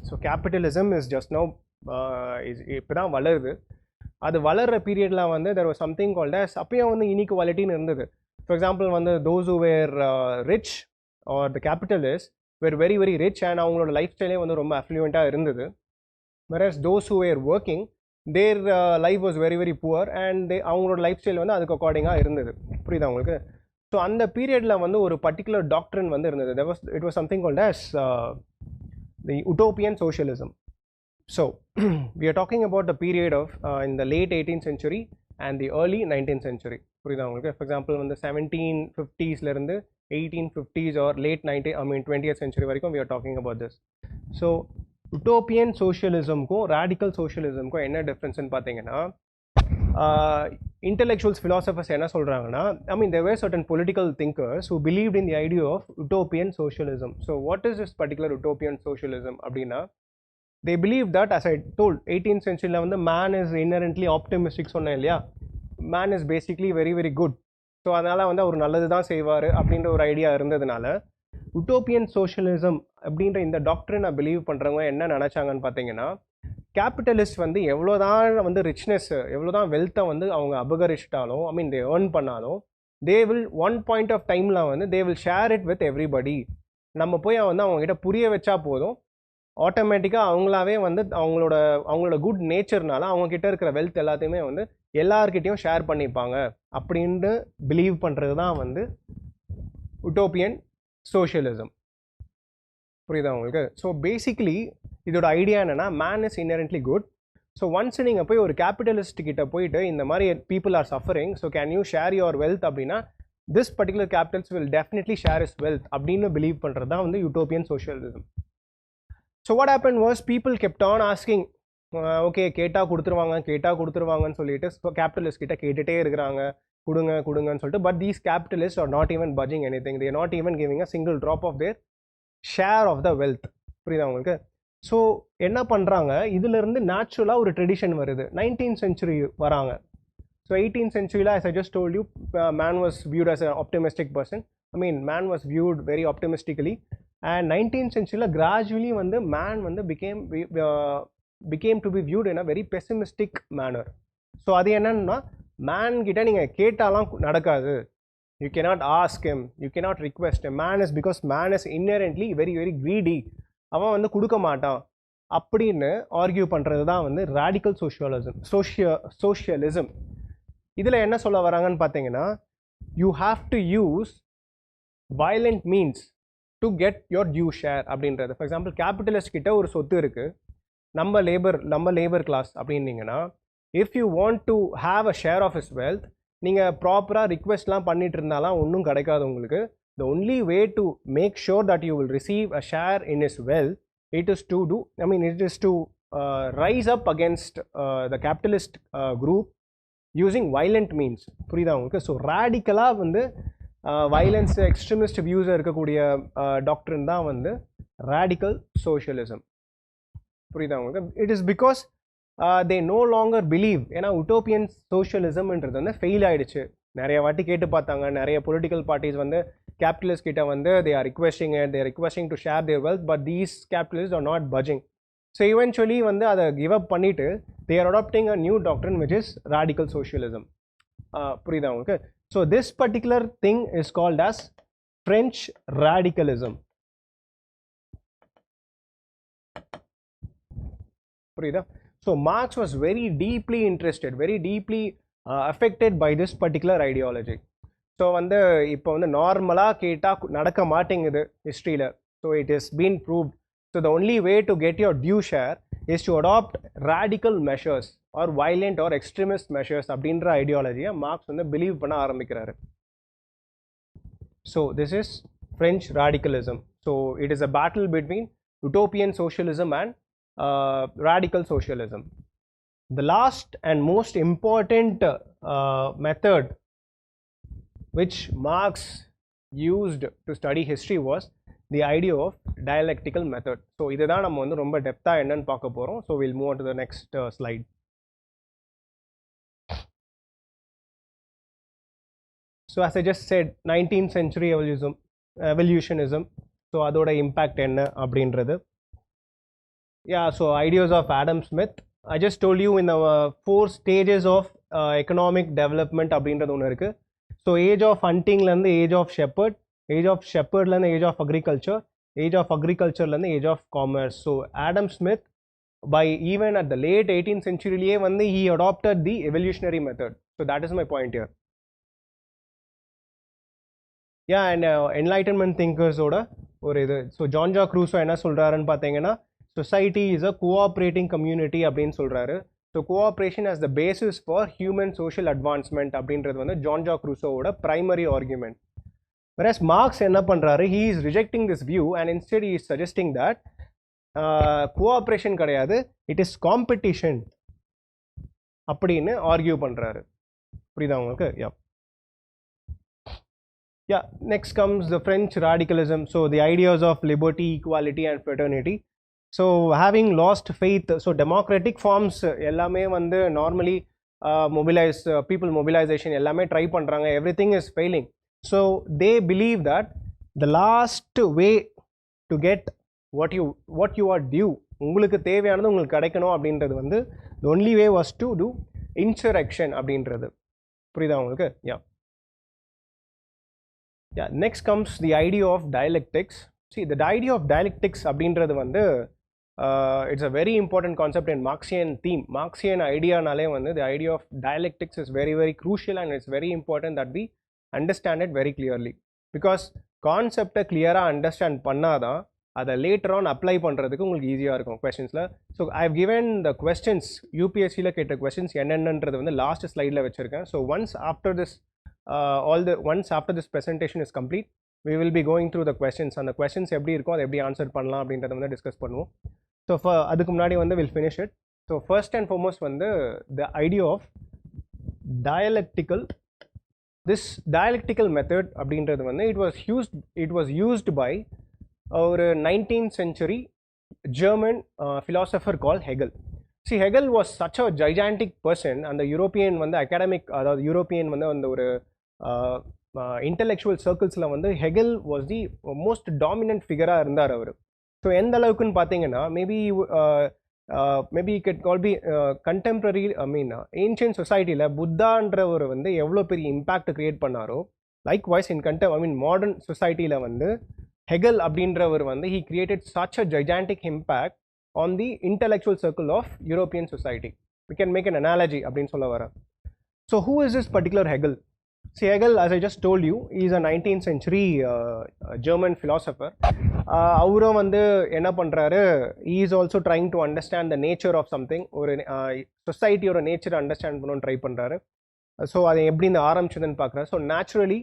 so capitalism is just no இப்போ தான் வளருது. அது வளர்கிற பீரியடில் வந்து there was something called as, அப்பயும் வந்து இன்இக்வாலிட்டின்னு இருந்தது. ஃபார் எக்ஸாம்பிள் வந்து those who were rich or the capitalists were very very rich and அவங்களோட லைஃப் ஸ்டைலே வந்து ரொம்ப அஃப்ளூயண்ட்டாக இருந்தது. whereas those who were working, their life was very very poor and அவங்களோட life style வந்து அதுக்கு அக்கார்டிங்காக இருந்தது. புரியுதா உங்களுக்கு? ஸோ அந்த பீரியடில் வந்து ஒரு பர்டிகுலர் டாக்ட்ரின் வந்து இருந்தது. it was something called as the utopian socialism. So we are talking about the period of in the late 18th century and the early 19th century. புரியுதா உங்களுக்கு? ஃபார் எக்ஸாம்பிள் வந்து 1750s இருந்து 1850s or late 20th century வரைக்கும் we are talking about this. So utopian socialismக்கும் radical socialismக்கும் என்ன டிஃப்ரென்ஸ்னு பார்த்தீங்கன்னா, intellectuals, philosophers என்ன சொல்றாங்கன்னா, there were certain political thinkers who believed in the idea of utopian socialism. So what is this particular utopian socialism அப்படின்னா, they believed that, as I told, 18th century la வந்து man is inherently optimistic சொன்னேன் இல்லையா, man is basically very very good. So அதனால் வந்து அவர் நல்லது தான் செய்வார் அப்படின்ற ஒரு ஐடியா இருந்ததுனால உட்டோப்பியன் சோஷியலிசம் அப்படின்ற இந்த டாக்டரினை பிலீவ் பண்ணுறவங்க என்ன நினச்சாங்கன்னு பார்த்தீங்கன்னா, கேபிட்டலிஸ்ட் வந்து எவ்வளோதான் வந்து ரிச்னஸ், எவ்வளோதான் வெல்த்தை வந்து அவங்க அபகரிச்சிட்டாலும், தே ஏர்ன் பண்ணாலும், they will one point of டைமில் வந்து they will share it with everybody. நம்ம போய் வந்து அவங்ககிட்ட புரிய வச்சா போதும், ஆட்டோமேட்டிக்காக அவங்களாவே வந்து அவங்களோட குட் நேச்சர்னால அவங்கக்கிட்ட இருக்கிற வெல்த் எல்லாத்தையுமே வந்து எல்லார்கிட்டையும் ஷேர் பண்ணிப்பாங்க அப்படின்ட்டு பிலீவ் பண்ணுறது தான் வந்து உட்டோப்பியன் சோஷியலிசம். புரியுதா உங்களுக்கு? ஸோ பேசிக்கலி இதோட ஐடியா என்னென்னா, man is inherently good. So once நீங்கள் போய் ஒரு கேபிட்டலிஸ்ட் கிட்ட போயிட்டு இந்த மாதிரி people are suffering, so can you share your wealth அப்படின்னா, this particular capitals will definitely share is wealth அப்படின்னு பிலீவ் பண்ணுறது தான் வந்து utopian socialism. So what happen was, people kept on asking, okay கேட்டால் கொடுத்துருவாங்கன்னு சொல்லிட்டு கேபிட்டலிஸ்ட் கிட்ட கேட்டுகிட்டே இருக்கிறாங்க, கொடுங்கன்னு சொல்லிட்டு. But these capitalist R not even budging anything, they are not even giving a single drop of their share of the wealth. புரியுதா உங்களுக்கு? ஸோ என்ன பண்ணுறாங்க, இதிலிருந்து நேச்சுரலாக ஒரு ட்ரெடிஷன் வருது. 19th century வராங்க. So 18th centuryல, as I just told you, man was viewed as an optimistic person. Man was viewed very optimistically. And 19th centuryல gradually வந்து man வந்து became to be viewed in a very pessimistic manner. So அது என்னன்னா, man கிட்ட நீங்கள் கேட்டாலாம் நடக்காது, you cannot ask him, you cannot request him. Because man is inherently very very greedy, அவன் வந்து கொடுக்க மாட்டான் அப்படின்னு ஆர்கியூ பண்ணுறது தான் வந்து ரேடிக்கல் சோஷியலிசம். இதில் என்ன சொல்ல வராங்கன்னு பார்த்தீங்கன்னா, you have to use violent means to get your due share அப்படின்றது. ஃபார் எக்ஸாம்பிள், கேபிட்டலிஸ்ட் கிட்ட ஒரு சொத்து இருக்குது, நம்ம லேபர் கிளாஸ் அப்படின்னீங்கன்னா, if you want to have a share of his wealth, நீங்கள் ப்ராப்பராக ரிக்வெஸ்ட்லாம் பண்ணிட்டு இருந்தாலாம் ஒன்றும் கிடைக்காது உங்களுக்கு. The only way to make sure that you will receive a share in his wealth, it is to rise up against the capitalist group using violent means. புரியுதா உங்களுக்கு? So ரேடிக்கலாக வந்து violence, extremist views இருக்கக்கூடிய டாக்டரின் தான் வந்து radical socialism. புரியுதா உங்களுக்கு? It is because they no longer believe, ஏன்னா utopian socialismன்றது வந்து ஃபெயில் ஆகிடுச்சு. நிறைய வாட்டி கேட்டு பார்த்தாங்க, நிறைய பொலிட்டிக்கல் பார்ட்டிஸ் வந்து கேபிட்டலிஸ்ட் கிட்ட வந்து they are requesting to share their wealth, but these capitalists are not budging. So eventually வந்து அதை give up பண்ணிட்டு they are adopting a new doctrine which is radical socialism. புரியுதா உங்களுக்கு? So this particular thing is called as French radicalism. புரியுதா? So Marx was very deeply interested, very deeply affected by this particular ideology. So வந்து இப்போ வந்து நார்மலாக கேட்டால் நடக்க மாட்டேங்குது ஹிஸ்ட்ரியில். So it is been proved. So the only way to get your due share is to adopt radical measures or violent or extremist measures அப்படின்ற ஐடியாலஜியை மார்க்ஸ் வந்து பிலீவ் பண்ண ஆரம்பிக்கிறாரு. So this is French radicalism. So it is a battle between utopian socialism and radical socialism. The last and most important method which Marx used to study history was the idea of dialectical method. So இதுதான் நம்ம வந்து ரொம்ப டெப்தா என்னன்னு பார்க்க போறோம். So we'll move on to the next slide. So as I just said, 19th century evolutionism. So அதோட impact என்ன அப்படின்றது. Yeah, so ideas of Adam Smith. I just told you in the 4 stages of economic development அப்படின்றது ஒன்று இருக்கு. So age of ஹண்டிங்லேருந்து age of shepherd, age of ஷெப்பர்ட்லேருந்து age of agriculture, age of அக்ரிகல்ச்சர்லேருந்து age of commerce. So Adam Smith by even at the late 18th century வந்து he adopted the evolutionary method. So that is my point here. Yeah, and enlightenment thinkers ஓட ஒரு இது. So Jean Jacques Rousseau என்ன சொல்கிறாருன்னு பார்த்தீங்கன்னா, society is a cooperating community அப்படின்னு சொல்கிறாரு. So cooperation as the basis for human social advancement அப்படின்றது வந்து ஜான் ஜாக் ரூசோவோட primary argument. Whereas Marx என்ன பண்ணுறாரு, he is rejecting this view and instead he is suggesting that cooperation கிடையாது, it is competition அப்படின்னு argue பண்ணுறாரு. புரியுதா உங்களுக்கு? Yeah, next comes the French radicalism. So the ideas of liberty, equality and fraternity. So having lost faith, so democratic forms எல்லாமே வந்து normally mobilize people mobilization எல்லாமே try பண்ணுறாங்க, everything is failing. So they believe that the last way to get what you are due, உங்களுக்கு தேவையானது உங்களுக்கு கிடைக்கணும் அப்படின்றது வந்து the only way was to do insurrection அப்படின்றது. புரியுதா உங்களுக்கு? Yeah, next comes the idea of dialectics. See, the idea of dialectics அப்படின்றது வந்து it's a very important concept in Marxian theme. Marxian idea nale vandu the idea of dialectics is very very crucial and it's very important that we understand it very clearly, because concept clear understand pannada adha later on apply pandradhukku ungalku easy ah irukum questions la. So I have given the questions UPSC la ketta questions ennennandradhu vandu last slide la vechiruken. So once after this presentation is complete, we will be going through the questions and the questions eppadi iruko adha eppadi answer pannalam அப்படின்றத வந்து discuss பண்ணுவோம். So அதுக்கு முன்னாடி வந்து will finish it. So first and foremost வந்து the idea of dialectical. This dialectical method அப்படின்றது வந்து it was used by ஒரு 19th century German philosopher called Hegel. See, Hegel was such a gigantic person, and the European வந்து academic, அதாவது European வந்து அந்த ஒரு intellectual சர்க்கிள்ஸில் வந்து Hegel was the most dominant figure-ஆக இருந்தார் அவர். ஸோ எந்த அளவுக்குன்னு பார்த்தீங்கன்னா, maybe it call be contemporary, ancient சொசைட்டியில் புத்தான்றவர் வந்து எவ்வளோ பெரிய இம்பேக்ட் கிரியேட் பண்ணாரோ, லைக் வைஸ் இன் மாடர்ன் சொசைட்டியில் வந்து ஹெகல் அப்படின்றவர் வந்து he created such a gigantic impact on the intellectual circle of European society. We can make an analogy அப்படின்னு சொல்ல வரேன். So who is this particular Hegel? See, Hegel, as I just told you, he is a 19th century German philosopher. அவரும் வந்து என்ன பண்ணுறாரு, he is also trying to understand the nature of something. ஒரு சொசைட்டியோட நேச்சரை understand பண்ணணும்னு try பண்ணுறாரு. So அதை எப்படி இந்த ஆரம்பிச்சதுன்னு பார்க்குறாரு. ஸோ நேச்சுரலி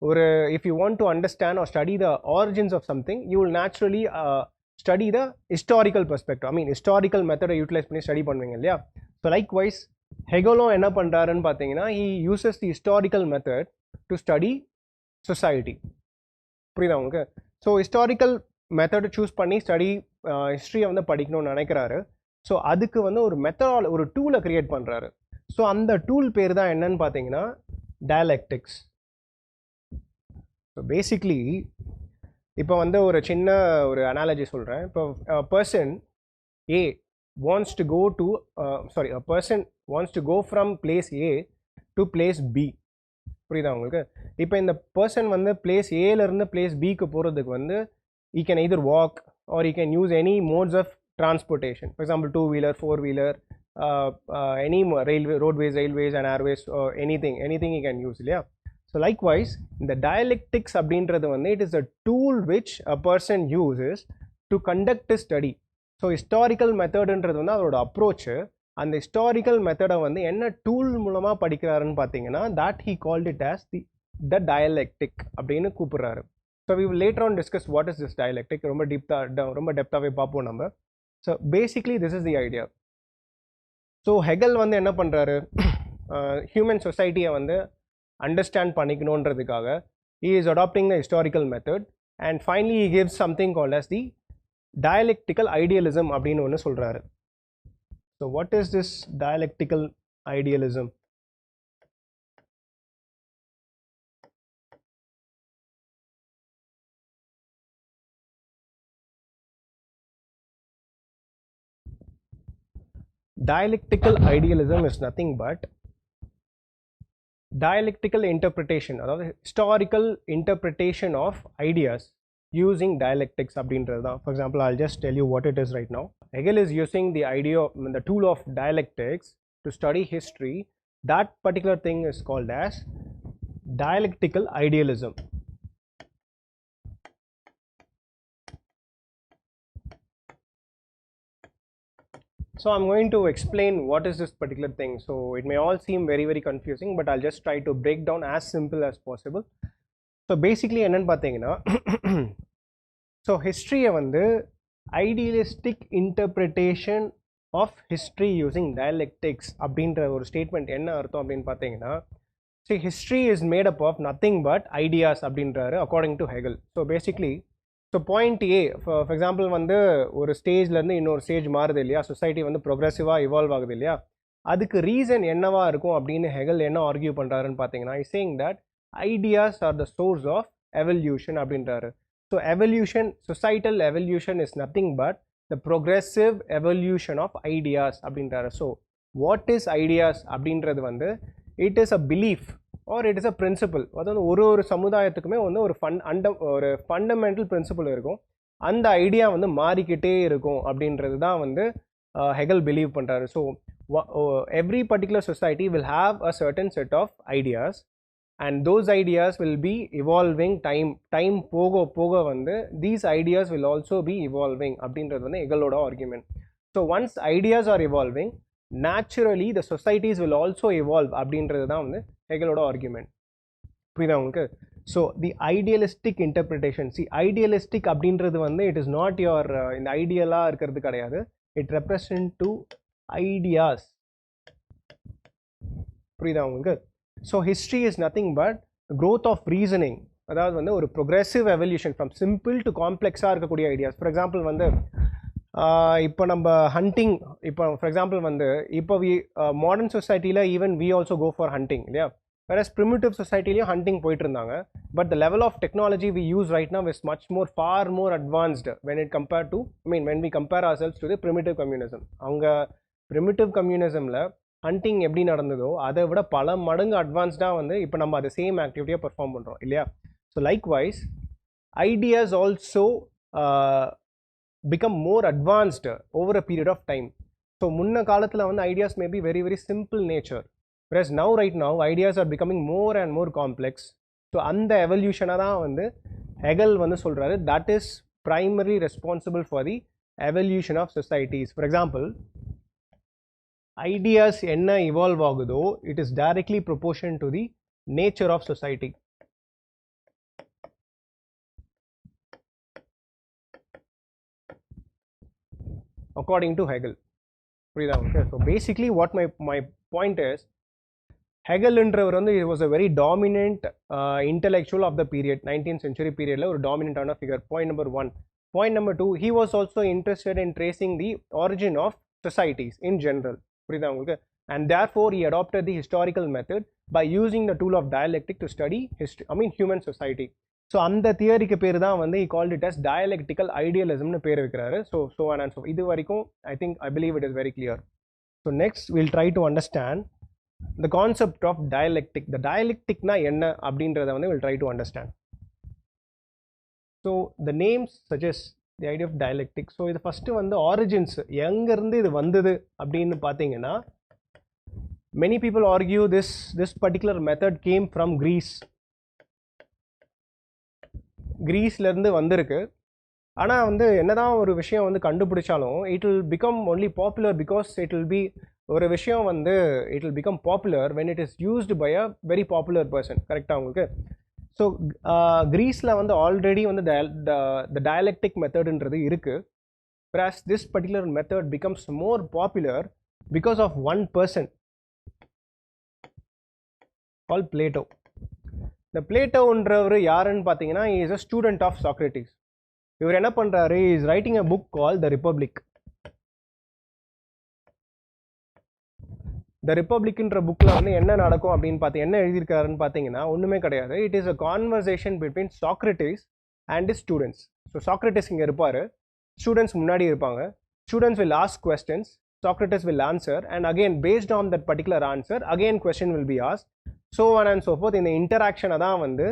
ஒரு if you want to understand or study the origins of something, you will naturally study the historical perspective. Historical method utilize பண்ணி ஸ்டடி பண்ணுவீங்க இல்லையா? ஸோ லைக்வைஸ் ஹெகலும் என்ன பண்ணுறாருன்னு பார்த்தீங்கன்னா, he uses the historical method to study society. புரியுதா உங்களுக்கு? So historical method choose பண்ணி ஹிஸ்ட்ரியை வந்து படிக்கணும்னு நினைக்கிறாரு. ஸோ அதுக்கு வந்து ஒரு டூலை கிரியேட் பண்ணுறாரு. ஸோ அந்த டூல் பேர் தான் என்னன்னு பார்த்தீங்கன்னா டயலெக்டிக்ஸ். ஸோ பேசிக்லி இப்போ வந்து ஒரு சின்ன ஒரு அனாலஜி சொல்கிறேன். இப்போ person A wants to go to a person wants to go from place A to place B. புரியுதா உங்களுக்கு? இப்போ இந்த பர்சன் வந்து பிளேஸ் ஏலேருந்து பிளேஸ் பிக்கு போகிறதுக்கு வந்து he can either walk or he can use any modes of transportation. For example, two-wheeler, four-wheeler, any railway, railways and airways, anything you can use. Yeah. So likewise, the dialectics அப்படின்றது வந்து it is a tool which a person uses to conduct a study. So historical methodன்றது வந்து அதோட approach. அந்த historical method வந்து என்ன tool மூலமா படிக்கிறாருன்னு பார்த்தீங்கன்னா that he called it as the dialectic அப்படின்னு கூப்பிடுறாரு. So we will later on discuss what is this dialectic. ரொம்ப டெப்தாவே பார்ப்போம் நம்ம. So basically this is the idea. So Hegel வந்து என்ன பண்றாரு, human society வந்து understand பண்ணிக்கணுன்றதுக்காக he is adopting the historical method and finally he gives something called as the dialectical idealism அப்படின்னு ஒன்று சொல்றாரு. So what is this dialectical idealism? Dialectical idealism is nothing but dialectical interpretation, அதாவது historical interpretation of ideas using dialectics அப்படின்றது தான். For example, I'll just tell you what it is right now. Hegel is using the idea of the tool of dialectics to study history. That particular thing is called as dialectical idealism. So I'm going to explain what is this particular thing. So it may all seem very confusing, but I'll just try to break down as simple as possible. So basically என்னன்னு பார்த்தீங்கன்னா, so history வந்து idealistic interpretation of history using dialectics அப்படின்ற ஒரு statement என்ன அர்த்தம் அப்படின்னு பார்த்தீங்கன்னா, see history is made up of nothing but ideas அப்படின்றாரு according to Hegel. So basically, so point A for example வந்து ஒரு ஸ்டேஜ்லேருந்து இன்னொரு ஸ்டேஜ் மாறுது இல்லையா, சொசைட்டி வந்து ப்ரோக்ரெசிவாக இவால்வ் ஆகுது இல்லையா, அதுக்கு ரீசன் என்னவா இருக்கும் அப்படின்னு ஹெகல் என்ன ஆர்கியூ பண்ணுறாருன்னு பார்த்தீங்கன்னா, is saying that ideas are the source of evolution அப்படின்றாரு. So evolution, societal evolution is nothing but the progressive evolution of ideas அப்படின்றாரு. ஸோ வாட் இஸ் ஐடியாஸ் அப்படின்றது வந்து it is a belief or it is a principle. அதாவது ஒரு சமுதாயத்துக்குமே வந்து ஒரு fundamental principal இருக்கும், அந்த ஐடியா வந்து மாறிக்கிட்டே இருக்கும் அப்படின்றது தான் வந்து ஹெகல் பிலீவ் பண்ணுறாரு. So every particular society will have a certain set of ideas and those ideas will be evolving time போக போக வந்து these ideas will also be evolving அப்படின்றது வந்து ஹெகலோட argument. So once ideas are evolving, naturally the societies will also evolve அப்படின்றது தான் வந்து ஹெகலோட ஆர்குமெண்ட். புரியுதா உங்களுக்கு? So the idealistic interpretation, C idealistic அப்படின்றது வந்து இட் இஸ் நாட் யுவர் இந்த ஐடியலாக இருக்கிறது கிடையாது, இட் ரெப்ரசன்ட் டு ஐடியாஸ். புரியுதா உங்களுக்கு? So history is nothing but growth of reasoning, அதாவது வந்து ஒரு progressive evolution from simple to காம்ப்ளெக்ஸாக இருக்கக்கூடிய ஐடியாஸ். ஃபார் எக்ஸாம்பிள் வந்து இப்போ நம்ம ஹண்டிங், இப்போ ஃபார் எக்ஸாம்பிள் வந்து இப்போ மாடர்ன் சொசைட்டியில் even we also go for hunting இல்லையா, வேறஸ் ப்ரிமிட்டிவ் சொசைட்டிலையும் ஹண்டிங் போயிட்டு இருந்தாங்க. But the level of technology we use right now is much more far more advanced when it compare to when we compare ourselves to the primitive communism. அவங்க primitive கம்யூனிசமில் hunting எப்படி நடந்ததோ அதை விட பல மடங்கு அட்வான்ஸ்டாக வந்து இப்போ நம்ம அதை சேம் ஆக்டிவிட்டியாக பெர்ஃபார்ம் பண்ணுறோம் இல்லையா. So likewise ideas also become more advanced over a period of time. So முன்ன காலத்தில் வந்து ideas may be very simple nature, whereas right now ideas are becoming more and more complex. So அந்த எவல்யூஷனை தான் வந்து Hegel வந்து சொல்கிறாரு, that is primarily responsible for the evolution of societies. For example, ideas என்ன evolve ஆகுதோ it is directly proportional to the nature of society. According to Hegel. புரியுதா? So basically what my point is, Hegel என்றவர் வந்து he was a very dominant intellectual of the period, 19th century periodல ஒரு dominant figure. Point number 1. Point number 2, he was also interested in tracing the origin of societies in general. புரியுதா உங்களுக்கு? And therefore he adopted the historical method by using the tool of dialectic to study history, human society. So அந்த தியரிக்கு பேர் தான் வந்து he called it as dialectical idealismனு பேர் வைக்கிறாரு. So and so இது வரைக்கும் I believe it is very clear. So next we'll try to understand the concept of dialectic. The dialecticனா என்ன அப்படின்றத வந்து we'll try to understand. So the names suggest the idea of dialectic. So இது first வந்து origins எங்க இருந்து இது வந்தது அப்படினு பாத்தீங்கன்னா, many people argue this particular method came from Greece. கிரீஸ்ல இருந்து வந்திருக்கு. ஆனா வந்து என்னதான் ஒரு விஷயம் வந்து கண்டுபிடிச்சாலும் it will become only popular because it will be ஒரு விஷயம் வந்து it will become popular when it is used by a very popular person. கரெக்ட்டா உங்களுக்கு? So கிரீஸ்ல வந்து ஆல்ரெடி வந்து the dialectic methodன்றது இருக்கு. Whereas this particular method becomes more popular because of one person called Plato. The Platoன்றவர் யாருன்னு பார்த்தீங்கன்னா, he is a student of Socrates. இவர் என்ன பண்றாரு, he is writing a book called the Republic. The Republicன்ற புக்ல வந்து என்ன நடக்கும் அப்படின்னு பார்த்து என்ன எழுதியிருக்காருன்னு பார்த்தீங்கன்னா ஒண்ணுமே கிடையாது. It is a conversation between Socrates and his students. So Socrates இங்க இருப்பாரு, students முன்னாடி இருப்பாங்க. Students will ask questions, Socrates will answer, and again based on that particular answer again question will be asked, so on and so forth. இந்த இன்டராக்ஷனை தான் வந்து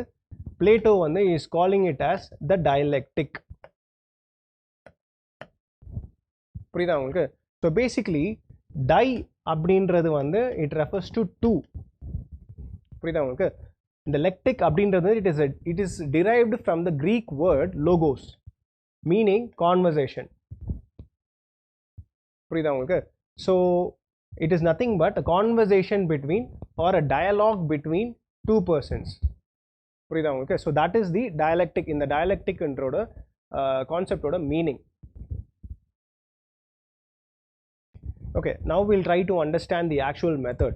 Plato வந்து is calling it as the dialectic. புரியுதா உங்களுக்கு? So basically di அப்படின்றது வந்து it refers to two. புரியுதா உங்களுக்கு? இந்த lectic அப்படின்றது it is derived from the Greek word logos, meaning conversation. புரியுதா உங்களுக்கு? So it is nothing but a conversation between or a dialogue between two persons. புரியுதா உங்களுக்கு? So that is the dialectic. இந்த dialectic என்றோட கான்செப்டோட meaning. Okay, now we'll try to understand the actual method.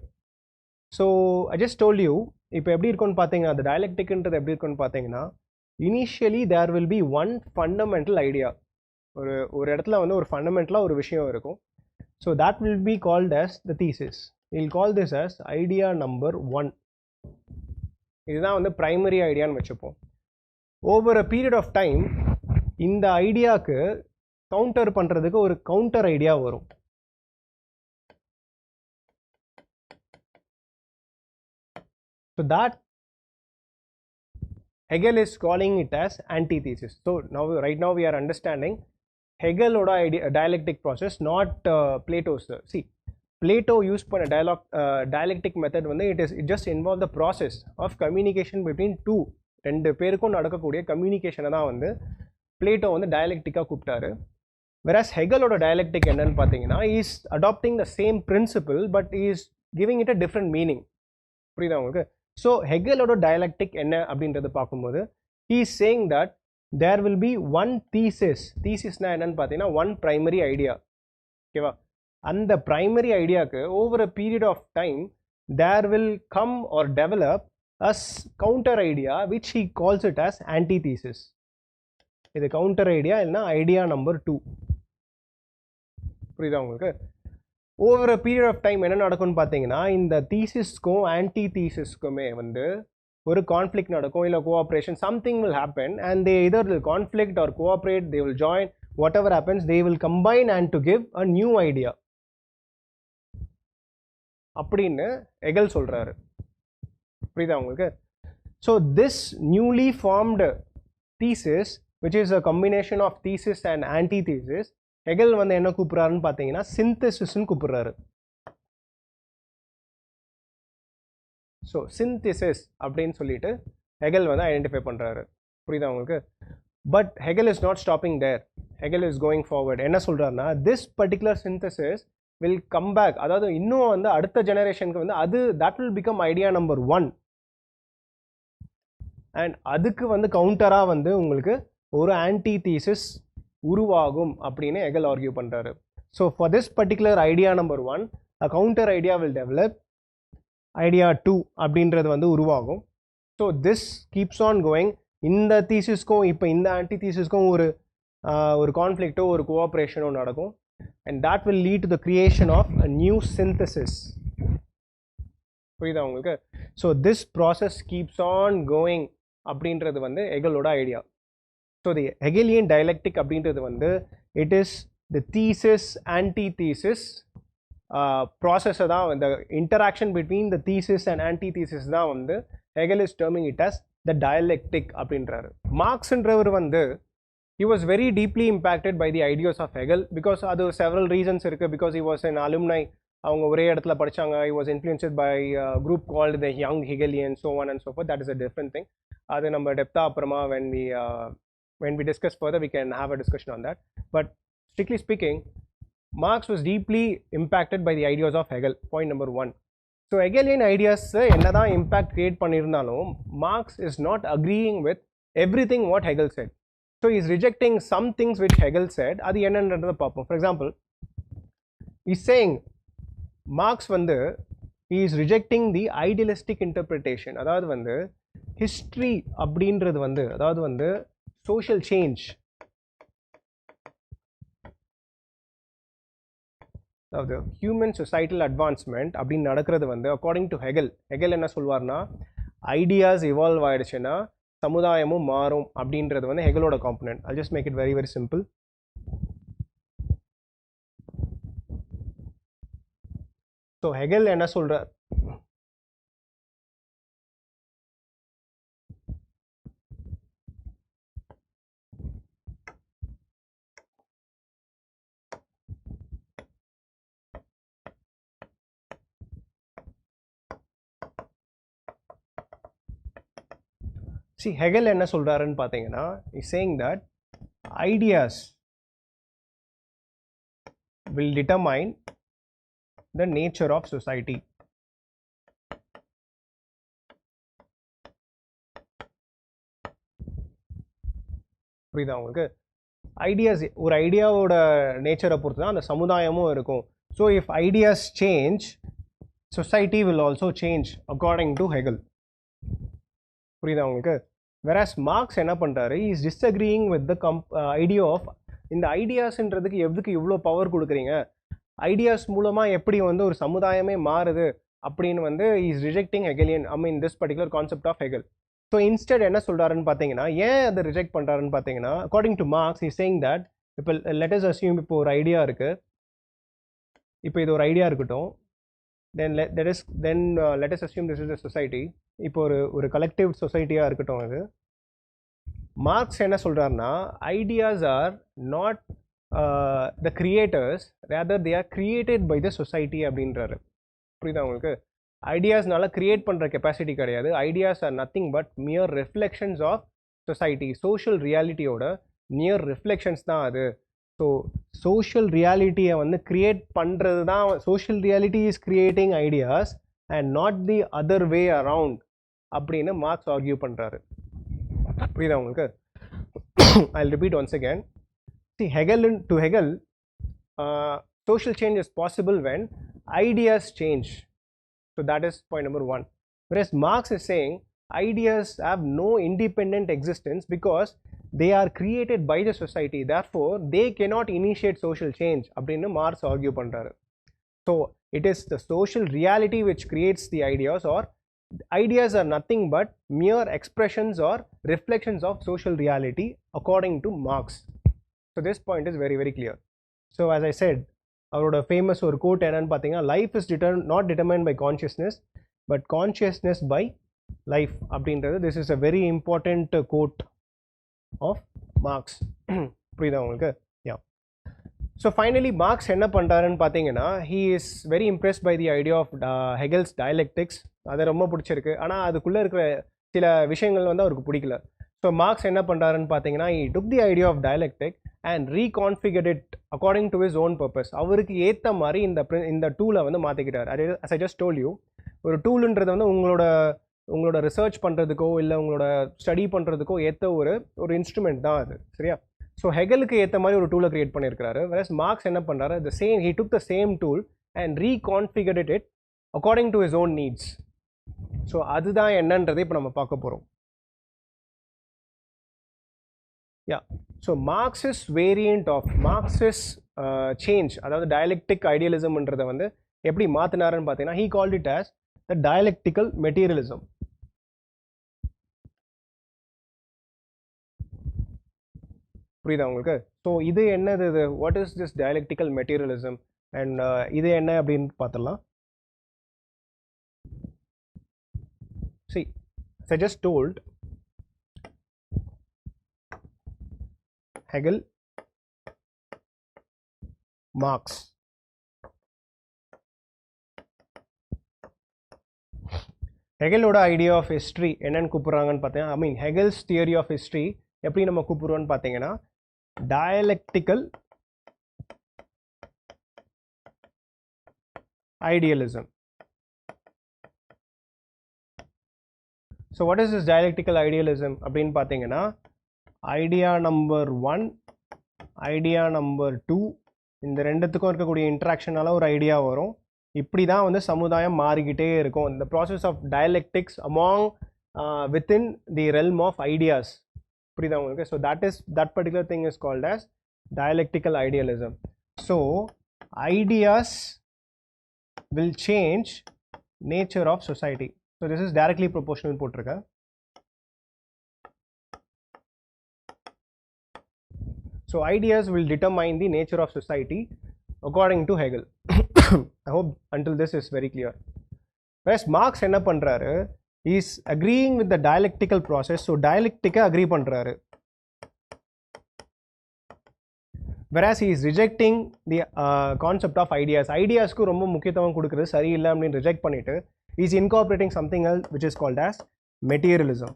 So I just told you, இப்போ எப்படி இருக்கும்னு பார்த்தீங்கன்னா, the dialecticன்றது எப்படி இருக்கும்னு பார்த்தீங்கன்னா, initially there will be one fundamental idea. ஒரு இடத்துல வந்து ஒரு ஃபண்டமெண்டலாக ஒரு விஷயம் இருக்கும். So that will be called as the thesis. We'll call this as idea number 1. இதுதான் வந்து primary ஐடியான்னு வச்சுப்போம். Over a period of time, இந்த ஐடியாவுக்கு கவுண்டர் பண்ணுறதுக்கு ஒரு கவுண்டர் ஐடியா வரும். So that Hegel is calling it as antithesis. So right now we are understanding Hegeloda dialectic process, not Plato's. See, Plato used for a dialectic method when it just involves the process of communication between two. ரெண்டு பேருக்கும் நடக்கக்கூடிய கம்யூனிகேஷனை தான் வந்து Plato வந்து டயலெக்டிக்காக கூப்பிட்டாரு. whereas ஹெகலோட dialectic என்னன்னு பார்த்தீங்கன்னா, is adopting the same principle but is giving it a different meaning. புரியுதா உங்களுக்கு? ஸோ ஹெகலோட டயலெக்டிக் என்ன அப்படின்றது பார்க்கும்போது, he is saying that there will be one thesis. Thesisனா என்னன்னு பார்த்தீங்கன்னா one primary idea. ஓகேவா? அந்த primary ஐடியாவுக்கு over a period of time there will come or develop a counter idea which he calls it as antithesis. இது counter idea இல்லைன்னா idea number 2. புரியுதா உங்களுக்கு? Over a period of time என்ன நடக்கும்னு பார்த்தீங்கன்னா, இந்த தீசிஸ்க்கும் ஆன்டி தீசிஸ்க்குமே வந்து ஒரு கான்ஃப்ளிக்ட் நடக்கும், இல்லை cooperation, something will happen and they இதர் will conflict R cooperate, they will join, what ever happens they will combine and to give a new idea அப்படின்னு ஹெகல் சொல்றாரு. புரியுதா உங்களுக்கு? So this newly formed thesis which is a combination of thesis and antithesis, Hegel வந்து என்ன கூப்பிடுறாருன்னு பார்த்தீங்கன்னா சிந்தசிஸ்ன்னு கூப்பிடுறாரு. So synthesis அப்படின்னு சொல்லிட்டு ஹெகல் வந்து ஐடென்டிஃபை பண்ணுறாரு. புரியுதா உங்களுக்கு? But Hegel is not stopping there. Hegel is going forward. என்ன சொல்கிறாருன்னா, this particular synthesis will come back, அதாவது இன்னும் வந்து அடுத்த ஜெனரேஷனுக்கு வந்து அது that will become idea number 1 and அதுக்கு வந்து கவுண்டராக வந்து உங்களுக்கு ஒரு ஆன்டி தீசிஸ் உருவாகும் அப்படின்னு ஹெகல் ஆர்கியூ பண்ணுறாரு. So for this particular idea number 1 a counter idea will develop, idea 2 அப்படின்றது வந்து உருவாகும். So this keeps on going. இந்த தீசிஸ்க்கும் இப்போ இந்த ஆன்டி தீசிஸ்க்கும் ஒரு கான்ஃப்ளிக்டோ ஒரு கோஆப்ரேஷனோ நடக்கும் and that will lead to the creation of a new synthesis. புரியுதா உங்களுக்கு? So this process keeps on going அப்படின்றது வந்து ஹெகலோட idea. So the Hegelian dialectic அப்படின்றது வந்து it is the thesis antithesis ப்ராசஸை தான், இந்த interaction between the thesis and antithesis தான் வந்து Hegel is terming it as the dialectic அப்படின்றாரு. மார்க்ஸ்ன்றவர் வந்து he was very deeply impacted by the ideas of Hegel because other several reasons irukku, because he was an alumni, அவங்க ஒரே இடத்துல படிச்சாங்க, he was influenced by a group called the young Hegelian, so on and so forth. That is a different thing. அது நம்ம டெப்தா அப்புறமா when we discuss further we can have a discussion on that. But strictly speaking, Marx was deeply impacted by the ideas of Hegel. Point number 1. So Hegelian ideas என்னதான் impact create பண்ணியிருந்தாலும் Marx is not agreeing with everything what Hegel said. So he is rejecting some things which Hegel said. அது என்னன்றதை பார்ப்போம். For example, he is saying Marx he is rejecting the idealistic interpretation. அதாவது history அப்படின்றது அதாவது social change, அதாவது human societal advancement அப்படின்னு நடக்கிறது according to Hegel என்ன சொல்வார்னா, ideas evolve ஆயிடுச்சுன்னா சமுதாயமும் மாறும் அப்படின்றது ஹெகலோட component. I'll just make it very very simple. So Hegel என்ன சொல்றார், see Hegel என்ன சொல்றாருன்னு பாத்தீங்கன்னா, is saying that ideas will determine the nature of society. புரியுதா உங்களுக்கு? ஐடியாஸ், ஒரு ஐடியாவோட நேச்சரை பொறுத்து தான் அந்த சமுதாயமும் இருக்கும். So if ideas change, society will also change according to Hegel. புரியுதா உங்களுக்கு? whereas மார்க்ஸ் என்ன பண்ணுறாரு, is disagreeing with the idea of இந்த ஐடியாஸ்ன்றதுக்கு எதுக்கு இவ்வளோ பவர் கொடுக்குறீங்க, ஐடியாஸ் மூலமாக எப்படி ஒரு சமுதாயமே மாறுது அப்படின்னு is rejecting Hegelian, I mean this particular concept of Hegel. So instead என்ன சொல்கிறாருன்னு பார்த்தீங்கன்னா, ஏன் அதை ரிஜெக்ட் பண்ணுறாருன்னு பார்த்தீங்கன்னா, according to Marx is saying that, இப்போ லெட் அஸ் அஸ்யூம் இப்போ ஒரு ஐடியா இருக்குது, இப்போ இது ஒரு ஐடியா இருக்கட்டும், then let us assume this is a society. இப்போ ஒரு கலெக்டிவ் சொசைட்டியாக இருக்கட்டும். அது மார்க்ஸ் என்ன சொல்கிறாருன்னா, ideas are not the creators, rather they are created by the society அப்படின்றாரு. புரியுதா உங்களுக்கு? ஐடியாஸ்னால கிரியேட் பண்ணுற கெப்பாசிட்டி கிடையாது. Ideas are nothing but mere reflections of society, social ரியாலிட்டியோட நியர் ரிஃப்ளெக்ஷன்ஸ் தான் அது. ஸோ சோஷியல் ரியாலிட்டியை கிரியேட் பண்ணுறது தான், social reality is creating ideas and not the other way around அப்படின்னு மார்க்ஸ் ஆர்கியூ பண்ணுறாரு. புரியுதா உங்களுக்கு? I'll repeat once again. See, to Hegel, social change is possible when ideas change. So that is point number 1. Whereas Marx is saying ideas have no independent existence because they are created by the society. Therefore, they cannot initiate social change. அப்படின்னு Marx argue பண்றாரு. So it is the social reality which creates the ideas, or ideas are nothing but mere expressions or reflections of social reality according to Marx. So this point is very very clear. So as I said, அவரோட famous ஒரு quote என்னன்னு பார்த்தீங்கன்னா, life is not determined by consciousness but consciousness by life அப்படின்றது. This is a very important quote of Marx. புரியுதா உங்களுக்கு? Yeah. So finally Marx என்ன பண்ணுறாருன்னு பார்த்தீங்கன்னா, he is very impressed by the idea of Hegel's dialectics. அது ரொம்ப பிடிச்சிருக்கு. ஆனால் அதுக்குள்ளே இருக்கிற சில விஷயங்கள் அவருக்கு பிடிக்கல. ஸோ மார்க்ஸ் என்ன பண்ணுறாருன்னு பார்த்தீங்கன்னா, he took the idea of dialectic and reconfigured it according to his own purpose. அவருக்கு ஏற்ற மாதிரி இந்த டூலை மாற்றிக்கிட்டார். as I just told you, ஒரு டூலுன்றது உங்களோட ரிசர்ச் பண்ணுறதுக்கோ இல்லை உங்களோட ஸ்டடி பண்ணுறதுக்கோ ஏற்ற ஒரு இன்ஸ்ட்ருமெண்ட் தான் அது. சரியா? ஸோ ஹெகலுக்கு ஏற்ற மாதிரி ஒரு டூலை கிரியேட் பண்ணியிருக்கிறாரு. whereas மார்க்ஸ் என்ன பண்ணுறாரு, he took the same tool and reconfigured it according to his own needs. So அதுதான் என்னன்றதை இப்போ நம்ம பார்க்க போகிறோம். Yeah, so Marx's variant of Marx's change, அதாவது dialectic idealismன்றதை எப்படி மாற்றினாருன்னு பார்த்தீங்கன்னா, he called it as the dialectical materialism. புரியுதா உங்களுக்கு? ஸோ இது என்னது, இது what is this dialectical materialism and இது என்ன அப்படின்னு பார்த்துடலாம். See, as I just told, Hegel, Marx. ஹெகலோட ஐடியா ஆஃப் ஹிஸ்ட்ரி என்னன்னு கூப்பிட்றாங்கன்னு பார்த்தீங்கன்னா, ஹெகல்ஸ் தியரி ஆஃப் ஹிஸ்ட்ரி எப்படி நம்ம கூப்பிடுறோம்னு பார்த்தீங்கன்னா, dialectical idealism. So what is this dialectical idealism அப்படின்னு பார்த்தீங்கன்னா, ஐடியா நம்பர் 1, ஐடியா நம்பர் 2 இந்த ரெண்டுத்துக்கும் இருக்கக்கூடிய இன்ட்ராக்ஷனால ஒரு ஐடியா வரும். இப்படி தான் வந்து சமுதாயம் மாறிக்கிட்டே இருக்கும். இந்த process of dialectics among within the realm of ideas. புரியுதா உங்களுக்கு? So that particular thing is called as dialectical idealism. So ideas will change nature of society. So this is directly proportional போட்டிருக்கேன். So ideas will determine the nature of society according to Hegel. I hope until this is very clear. Whereas Marx என்ன பண்றாரு, he is agreeing with the dialectical process. So dialectic agree பண்றாரு. Whereas he is rejecting the concept of ideas. Ideasக்கு ரொம்ப முக்கியத்துவம் கொடுக்கிறது சரியில்லை அப்படின்னு reject பண்ணிட்டு he is incorporating something else which is called as materialism.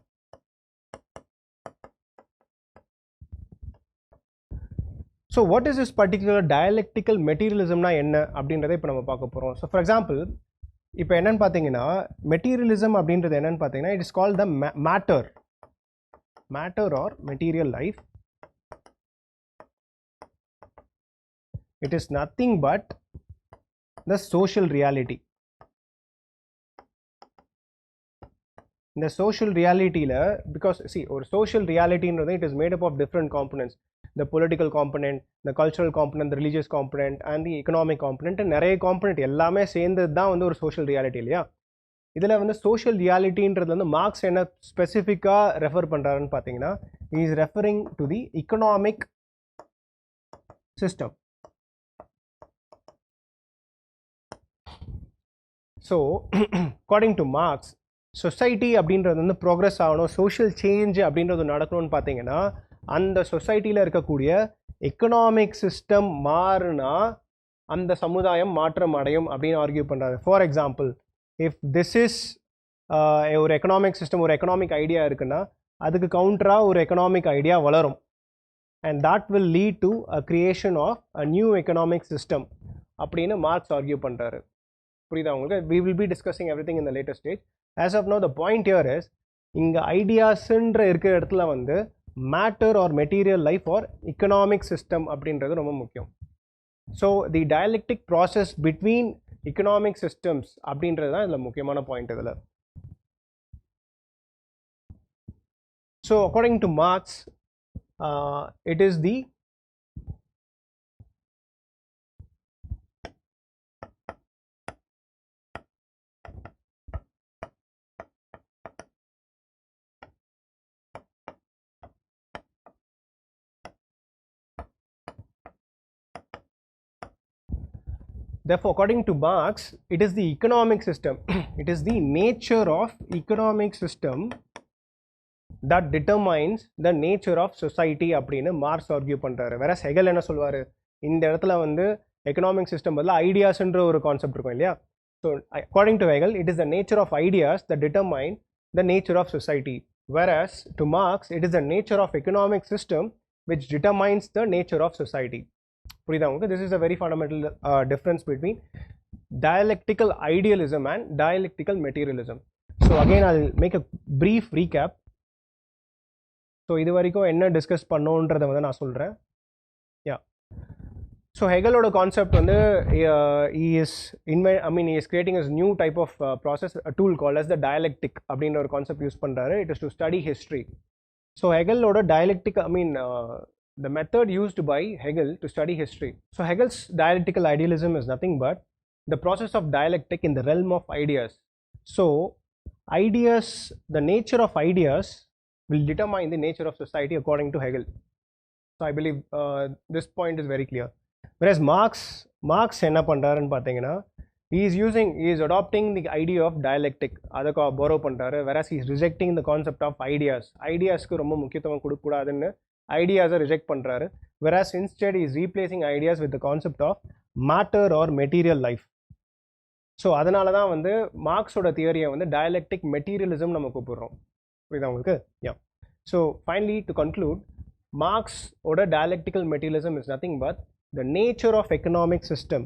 So what is this particular dialectical materialism na enna அப்படின்றதை இப்போ நம்ம பார்க்க போகிறோம். ஸோ ஃபார் எக்ஸாம்பிள் இப்போ என்னன்னு பார்த்தீங்கன்னா, மெட்டீரியலிசம் அப்படின்றது என்னன்னு பார்த்தீங்கன்னா, it is called the matter or material life. It is nothing but the social reality. இந்த social realityல, because see ஒரு social realityன்றது it is made up of different components. The political component, the cultural component, the religious component and the economic component. நிறைய component எல்லாமே சேர்ந்தது தான் வந்து ஒரு social reality இல்லையா? இதில் வந்து social realityன்றது வந்து மார்க்ஸ் என்ன ஸ்பெசிஃபிக்காக ரெஃபர் பண்ணுறாருன்னு பார்த்தீங்கன்னா, he is referring to the economic system. So according to Marx, society அப்படின்றது வந்து ப்ரோக்ரஸ் ஆகணும், சோஷியல் சேஞ்ச் அப்படின்றது நடக்கணும்னு பார்த்தீங்கன்னா, அந்த சொசைட்டியில் இருக்கக்கூடிய எக்கனாமிக் சிஸ்டம் மாறுனா அந்த சமுதாயம் மாற்றம் அடையும் அப்படின்னு ஆர்கியூ பண்ணுறாரு. For example, if this is ஒரு எக்கனாமிக் சிஸ்டம், ஒரு எக்கனாமிக் ஐடியா இருக்குன்னா அதுக்கு கவுண்டராக ஒரு எக்கனாமிக் ஐடியா வளரும். And that will lead to a creation of a new economic system அப்படின்னு மார்க்ஸ் ஆர்கியூ பண்ணுறாரு. புரியுதா உங்களுக்கு? We will be discussing everything in the later stage. As of now, the point here is, இங்கே ஐடியாஸ்ன்ற இருக்கிற இடத்துல வந்து matter or material life or economic system அப்படின்றது ரொம்ப முக்கியம். So the dialectic process between economic systems அப்படின்றது தான் இதில் முக்கியமான பாயிண்ட். இதில் so according to Marx, it is the Therefore, according to Marx, it is the economic system, it is the nature of economic system that determines the nature of society அப்படின்னு Marx argue பண்ணுறாரு. வேற Hegel என்ன சொல்வார், இந்த இடத்துல வந்து economic system பதில் ஐடியாஸ்ன்ற ஒரு கான்செப்ட் இருக்கும் இல்லையா? So according to Hegel, it is the nature of ideas that determine the nature of society. Whereas to Marx, it is the nature of economic system which determines the nature of society. புரியுதா உங்களுக்கு? This is a very fundamental difference between dialectical idealism and dialectical materialism. So again, I'll make a brief recap. So இது வரைக்கும் என்ன discuss பண்ணோன்றதை வந்து நான் சொல்கிறேன். So ஹெகலோட concept வந்து he is creating a new type of process, a tool called as the dialectic அப்படின்ற ஒரு concept use பண்ணுறாரு. It is to study history. So ஹெகலோட dialectic, the method used by Hegel to study history. So Hegel's dialectical idealism is nothing but the process of dialectic in the realm of ideas. So ideas, the nature of ideas will determine the nature of society according to Hegel. So I believe this point is very clear. Whereas Marx என்ன பண்றாருன்னு பார்த்தீங்கன்னா, he is adopting the idea of dialectic, அதுக்கு borrow பண்றாரு. Whereas he is rejecting the concept of ideas. Ideasக்கு ரொம்ப முக்கியத்துவம் கொடுக்கக்கூடாதுன்னு ideas reject பண்றாரு, whereas instead he is replacing ideas with the concept of matter or material life. So அதனால தான் வந்து மார்க்ஸோட தியரியை வந்து டயலெக்டிக் மெட்டீரியலிசம் நம்ம கூப்பிடுறோம். புரியுதா உங்களுக்கு? Yeah. So finally to conclude, மார்க்ஸோட dialectical materialism is nothing but the nature of economic system.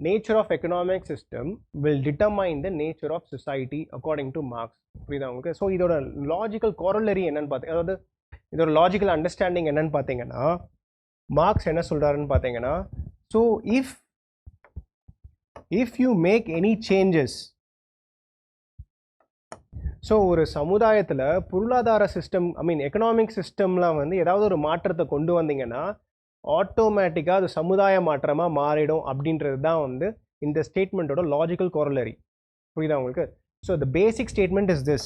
Nature of economic system will determine the nature of society according to Marx. புரியுதா உங்களுக்கு? ஸோ இதோட logical corollary என்னன்னு பார்த்தீங்க, அதாவது இதோட logical understanding என்னன்னு பார்த்தீங்கன்னா, மார்க்ஸ் என்ன சொல்றாருன்னு பார்த்தீங்கன்னா, so if you make any changes, so ஒரு சமுதாயத்தில் பொருளாதார சிஸ்டம், ஐ மீன் எக்கனாமிக் சிஸ்டம்லாம் வந்து ஏதாவது ஒரு மாற்றத்தை கொண்டு வந்தீங்கன்னா ஆட்டோமேட்டிக்காக அது சமுதாய மாற்றமாக மாறிடும் அப்படின்றது தான் வந்து இந்த ஸ்டேட்மெண்ட்டோட லாஜிக்கல் corollary. புரியுதா உங்களுக்கு? So the basic statement is this.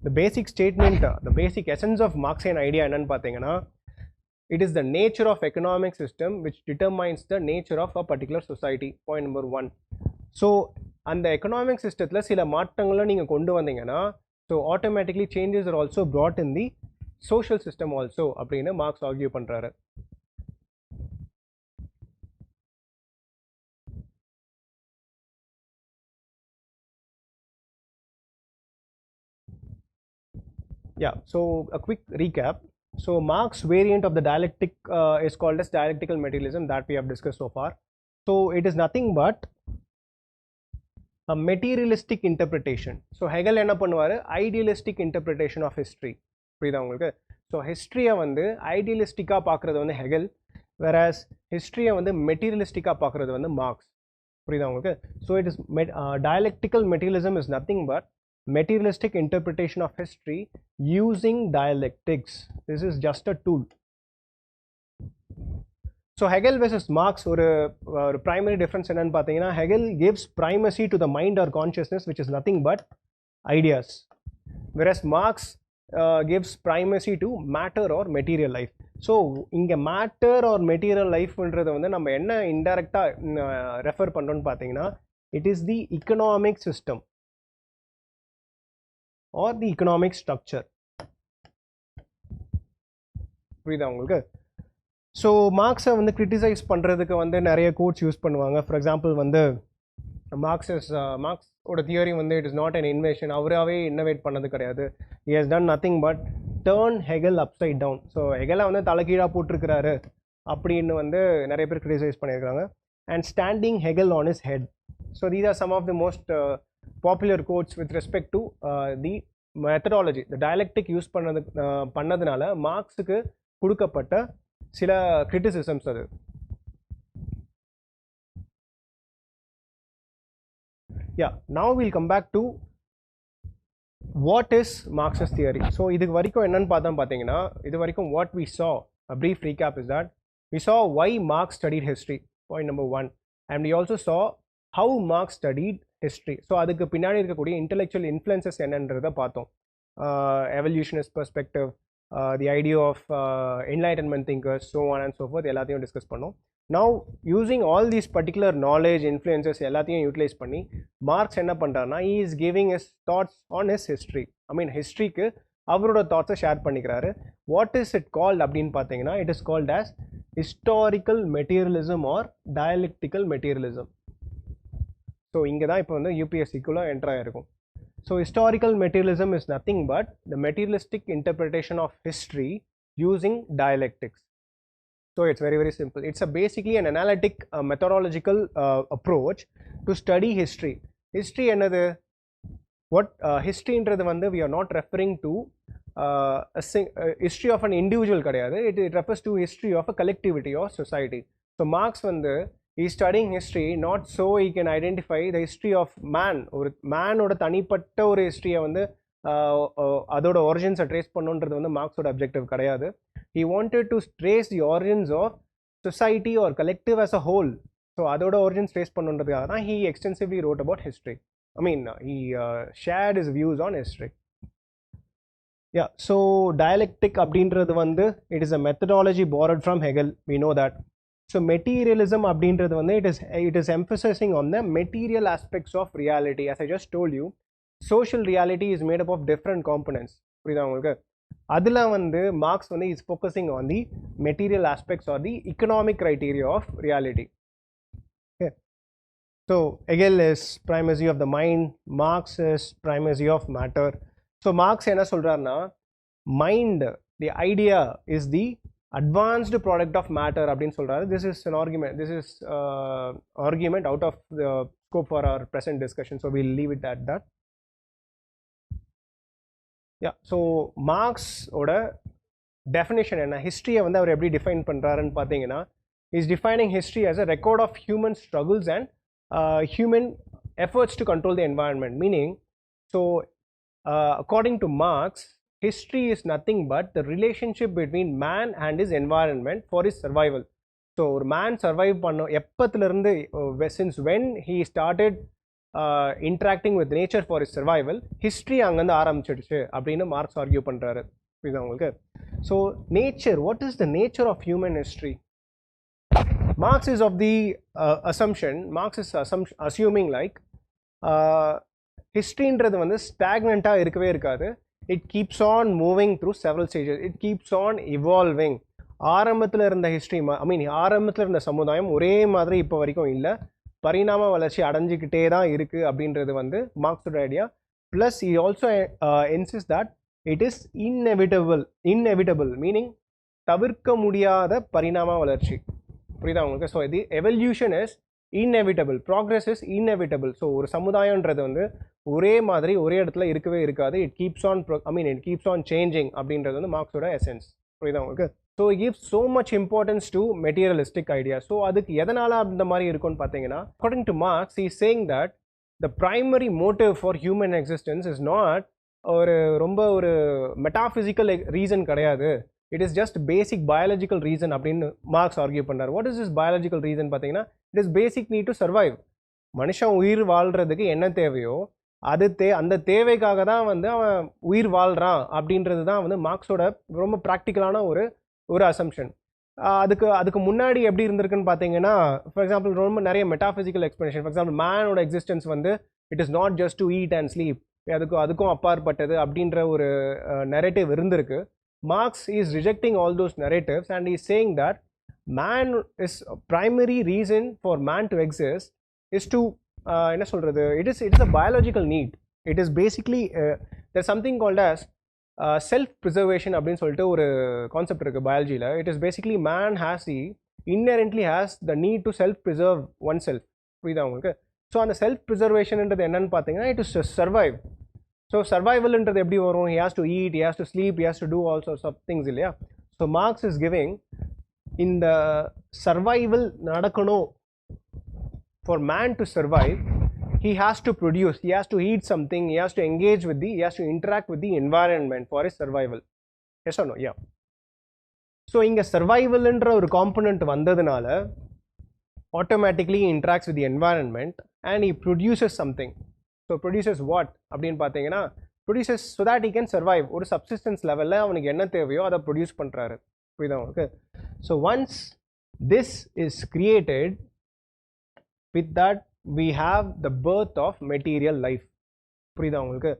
The basic statement, the basic essence of Marxian idea என்னன்னு பார்த்தீங்கன்னா, it is the nature of economic system which determines the nature of a particular society. Point number 1. So அந்த economic சிஸ்டத்தில் சில மாற்றங்களை நீங்கள் கொண்டு வந்தீங்கன்னா, so automatically changes are also brought in the social system also அப்படின்னு மார்க்ஸ் ஆர்கியூ பண்ணுறாரு. Yeah, so a quick recap. So Marx variant of the dialectic is called as dialectical materialism that we have discussed so far. So it is nothing but a materialistic interpretation. So Hegel என்ன பண்ணுவாரு, idealistic interpretation of history. புரியுதா உங்களுக்கு? So ஹிஸ்ட்ரியை வந்து ஐடியலிஸ்டிக்காக பார்க்குறது வந்து Hegel, whereas ஹிஸ்ட்ரியை வந்து மெட்டீரியலிஸ்டிக்காக பார்க்குறது வந்து மார்க்ஸ். புரியுதா உங்களுக்கு? So it is dialectical materialism is nothing but materialistic interpretation of history using dialectics. This is just a tool. So Hegel versus Marx, ஒரு primary difference என்னன்னு பார்த்தீங்கன்னா, Hegel gives primacy to the mind or consciousness which is nothing but ideas, whereas Marx gives primacy to matter or material life. So இங்கே matter or material லைஃப்ன்றதை வந்து நம்ம என்ன இன்டைரக்டாக refer பண்ணுறோன்னு பார்த்தீங்கன்னா, it is the economic system or the economic structure. புரியுதா உங்களுக்கு? So மார்க்ஸை வந்து criticise பண்ணுறதுக்கு வந்து நிறைய கோட்ஸ் யூஸ் பண்ணுவாங்க. ஃபார் எக்ஸாம்பிள் வந்து மார்க்ஸோட தியரி வந்து it is not an invention, அவராகவே இன்னோவேட் பண்ணது கிடையாது. He has done nothing but turn Hegel upside down. So ஹெகலை வந்து தலைகீழாக போட்டிருக்கிறாரு அப்படின்னு வந்து நிறைய பேர் கிரிட்டிசைஸ் பண்ணியிருக்காங்க. And standing Hegel on his head. So these are some of the most popular quotes with respect to the methodology. The dialectic use பண்ணதுனால மார்க்ஸுக்கு கொடுக்கப்பட்ட சில criticisms அது. Yeah, now we'll come back to what is Marx's theory. So இதுக்கு வரைக்கும் என்னன்னு பார்த்தீங்கன்னா, இது வரைக்கும் what we saw, a brief recap is that we saw why Marx studied history, point number 1, and we also saw how Marx studied history. ஸோ அதுக்கு பின்னாடி இருக்கக்கூடிய இன்டெலெக்சுவல் இன்ஃப்ளூயன்சஸ் என்னன்றதை பார்த்தோம். Evolutionist perspective, the idea of enlightenment thinkers, so on and so forth எல்லாத்தையும் discuss பண்ணோம். Now using all these particular knowledge influences எல்லாத்தையும் utilize பண்ணி மார்க்ஸ் என்ன பண்ணுறாருன்னா, he is giving his thoughts on his history. I mean ஹிஸ்ட்ரிக்கு அவரோட தாட்ஸை share பண்ணிக்கிறாரு. வாட் இஸ் இட் கால்ட் அப்படின்னு பார்த்தீங்கன்னா, it is called as historical materialism or dialectical materialism. So இங்கே தான் இப்போ வந்து யூபிஎஸ்சிக்குள்ளே என்டர் ஆகிருக்கும். So historical materialism is nothing but the materialistic interpretation of history using dialectics. So it's very very simple. It's basically an analytic methodological approach to study history. History என்னது? What ஹிஸ்ட்ரின்றது வந்து we are not referring to history of an individual கிடையாது. It refers to history of a collectivity R society. So Marx வந்து he is studying history not so he can identify the history of man. ஒரு மேனோட தனிப்பட்ட ஒரு ஹிஸ்ட்ரியை வந்து அதோட ஒரிஜின்ஸை trace பண்ணுன்றது வந்து மார்க்ஸோட objective கிடையாது. he wanted to trace the origins of society or collective as a whole. So அதோட ஒரிஜின்ஸ் ட்ரேஸ் பண்ணுன்றதுக்காக தான் he extensively wrote about history. I mean he shared his views on history. Yeah, so dialectic அப்படின்றது வந்து it is a methodology borrowed from Hegel, we know that. So materialism அப்படின்றது வந்து it is emphasizing on the material aspects of reality. As I just told you, social reality is made up of different components. புரியுதா உங்களுக்கு? அதில் வந்து Marx வந்து is focusing on the material aspects R the economic criteria of reality. Okay. So Hegel is primacy of the mind, Marx is primacy of matter. So Marx என்ன சொல்றாருன்னா, mind, the idea is the advanced product of matter அப்படின்னு சொல்றாரு. This is an argument, this is argument out of the scope for our present discussion, so we'll leave it at that. Yeah, so Marx ஓட definition என்ன, ஹிஸ்ட்ரியை வந்து அவர் எப்படி define பண்ணுறாருன்னு பார்த்தீங்கன்னா, is defining history as a record of human struggles and human efforts to control the environment. Meaning, so according to Marx, history is nothing but the relationship between man and his environment for his survival. So ஒரு man survive பண்ண எப்பத்திலிருந்து, since when he started interacting with nature for his survival, history அங்கேருந்து ஆரம்பிச்சிடுச்சு அப்படின்னு Marx argue பண்ணுறாரு. புரியுதா உங்களுக்கு? So nature, what is the nature of human history? Marx is of the assumption, Marx is assuming like historyன்றது வந்து ஸ்டாக்னண்ட்டாக இருக்கவே இருக்காது. It keeps on moving through several stages, it keeps on evolving. ஆரம்பத்தில் இருந்த ஹிஸ்ட்ரி, ஆரம்பத்தில் இருந்த சமுதாயம் ஒரே மாதிரி இப்போ வரைக்கும் இல்லை, பரிணாம வளர்ச்சி அடைஞ்சிக்கிட்டே தான் இருக்குது அப்படின்றது வந்து மார்க்ஸோட idea. Plus he also insists that it is inevitable, meaning தவிர்க்க முடியாத பரிணாம வளர்ச்சி. புரியுதா உங்களுக்கு? ஸோ இது evolution is inevitable, progress is inevitable. So ஒரு சமுதாயன்றது வந்து ஒரே மாதிரி ஒரே இடத்துல இருக்கவே இருக்காது. it keeps on changing அப்படின்றது வந்து மார்க்ஸோட எசன்ஸ். புரியுதா உங்களுக்கு? So it gives so much importance to materialistic ideas. So அதுக்கு எதனால் அந்த மாதிரி இருக்கும்னு பார்த்தீங்கன்னா, according to Marx, he is saying that the primary motive for human existence is not ஒரு ரொம்ப ஒரு மெட்டாஃபிசிக்கல் ரீசன் கிடையாது, it is just basic biological reason அப்படின்னு மார்க்ஸ் ஆர்கியூ பண்ணார். What is this biological reason பார்த்தீங்கன்னா, it is basic need to survive. மனுஷன் உயிர் வாழ்கிறதுக்கு என்ன தேவையோ அந்த தேவைக்காக தான் வந்து அவன் உயிர் வாழ்கிறான் அப்படின்றது தான் வந்து மார்க்ஸோட ரொம்ப ப்ராக்டிக்கலான ஒரு அசம்ஷன். அதுக்கு முன்னாடி எப்படி இருந்திருக்குன்னு பார்த்தீங்கன்னா, ஃபார் எக்ஸாம்பிள் ரொம்ப நிறைய மெட்டாஃபிசிக்கல் எக்ஸ்பிளனேஷன். ஃபார் எக்ஸாம்பிள் மேனோட எக்ஸிஸ்டன்ஸ் வந்து it is not just to eat and sleep, அதுக்கும் அப்பாற்பட்டது அப்படின்ற ஒரு நெரேட்டிவ் இருந்திருக்கு. Marx is rejecting all those narratives and is saying that man is primary reason for man to exist is to என்ன சொல்கிறது, it is a biological need. It is basically there something called as self preservation அப்படின்னு சொல்லிட்டு ஒரு concept இருக்குது பயாலஜியில். It is basically man inherently has the need to self preserve oneself. புரியுதா உங்களுக்கு? ஸோ அந்த செல்ஃப் ப்ரிசர்வேஷன்ன்றது என்னன்னு பார்த்தீங்கன்னா, இட் இஸ் சர்வைவ். ஸோ சர்வைவல்ன்றது எப்படி வரும்? he has to eat, he has to sleep, he has to do all sorts of things இல்லையா? ஸோ மார்க்ஸ் இஸ் கிவிங் இந்த சர்வைவல் நடக்கணும், for man to survive he has to produce, he has to eat something, he has to engage with he has to interact with the environment for his survival. Yes or no? Yeah. So இங்கே சர்வைவல்ன்ற ஒரு component வந்ததுனால automatically he interacts with the environment and he produces something. So produces what அப்படின்னு பார்த்தீங்கன்னா, produces so that he can survive. ஒரு subsistence லெவலில் அவனுக்கு என்ன தேவையோ அதை ப்ரொடியூஸ் பண்ணுறாரு. புரியுதா உங்களுக்கு? So once this is created, with that we have the birth of material life. புரியுதா உங்களுக்கு?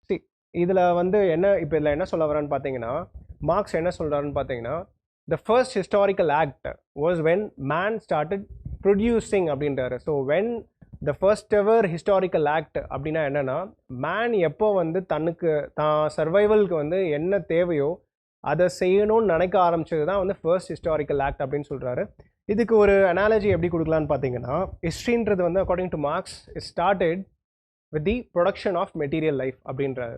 see இதில் வந்து இப்போ இதில் என்ன சொல்ல வரான்னு பார்த்தீங்கன்னா, மார்க்ஸ் என்ன சொல்கிறாருன்னு பார்த்தீங்கன்னா, the first historical act was when man started producing அப்படின்றாரு. So when the first ever historical act அப்படின்னா என்னென்னா, மேன் எப்போ வந்து தான் சர்வைவல்க்கு வந்து என்ன தேவையோ அதை செய்யணும்னு நினைக்க ஆரம்பிச்சது தான் வந்து ஃபர்ஸ்ட் ஹிஸ்டாரிக்கல் ஆக்ட் அப்படின்னு சொல்கிறாரு. இதுக்கு ஒரு அனாலஜி எப்படி கொடுக்கலான்னு பார்த்தீங்கன்னா, ஹிஸ்ட்ரின்றது வந்து according to Marx it started with the production of material life அப்படின்றாரு.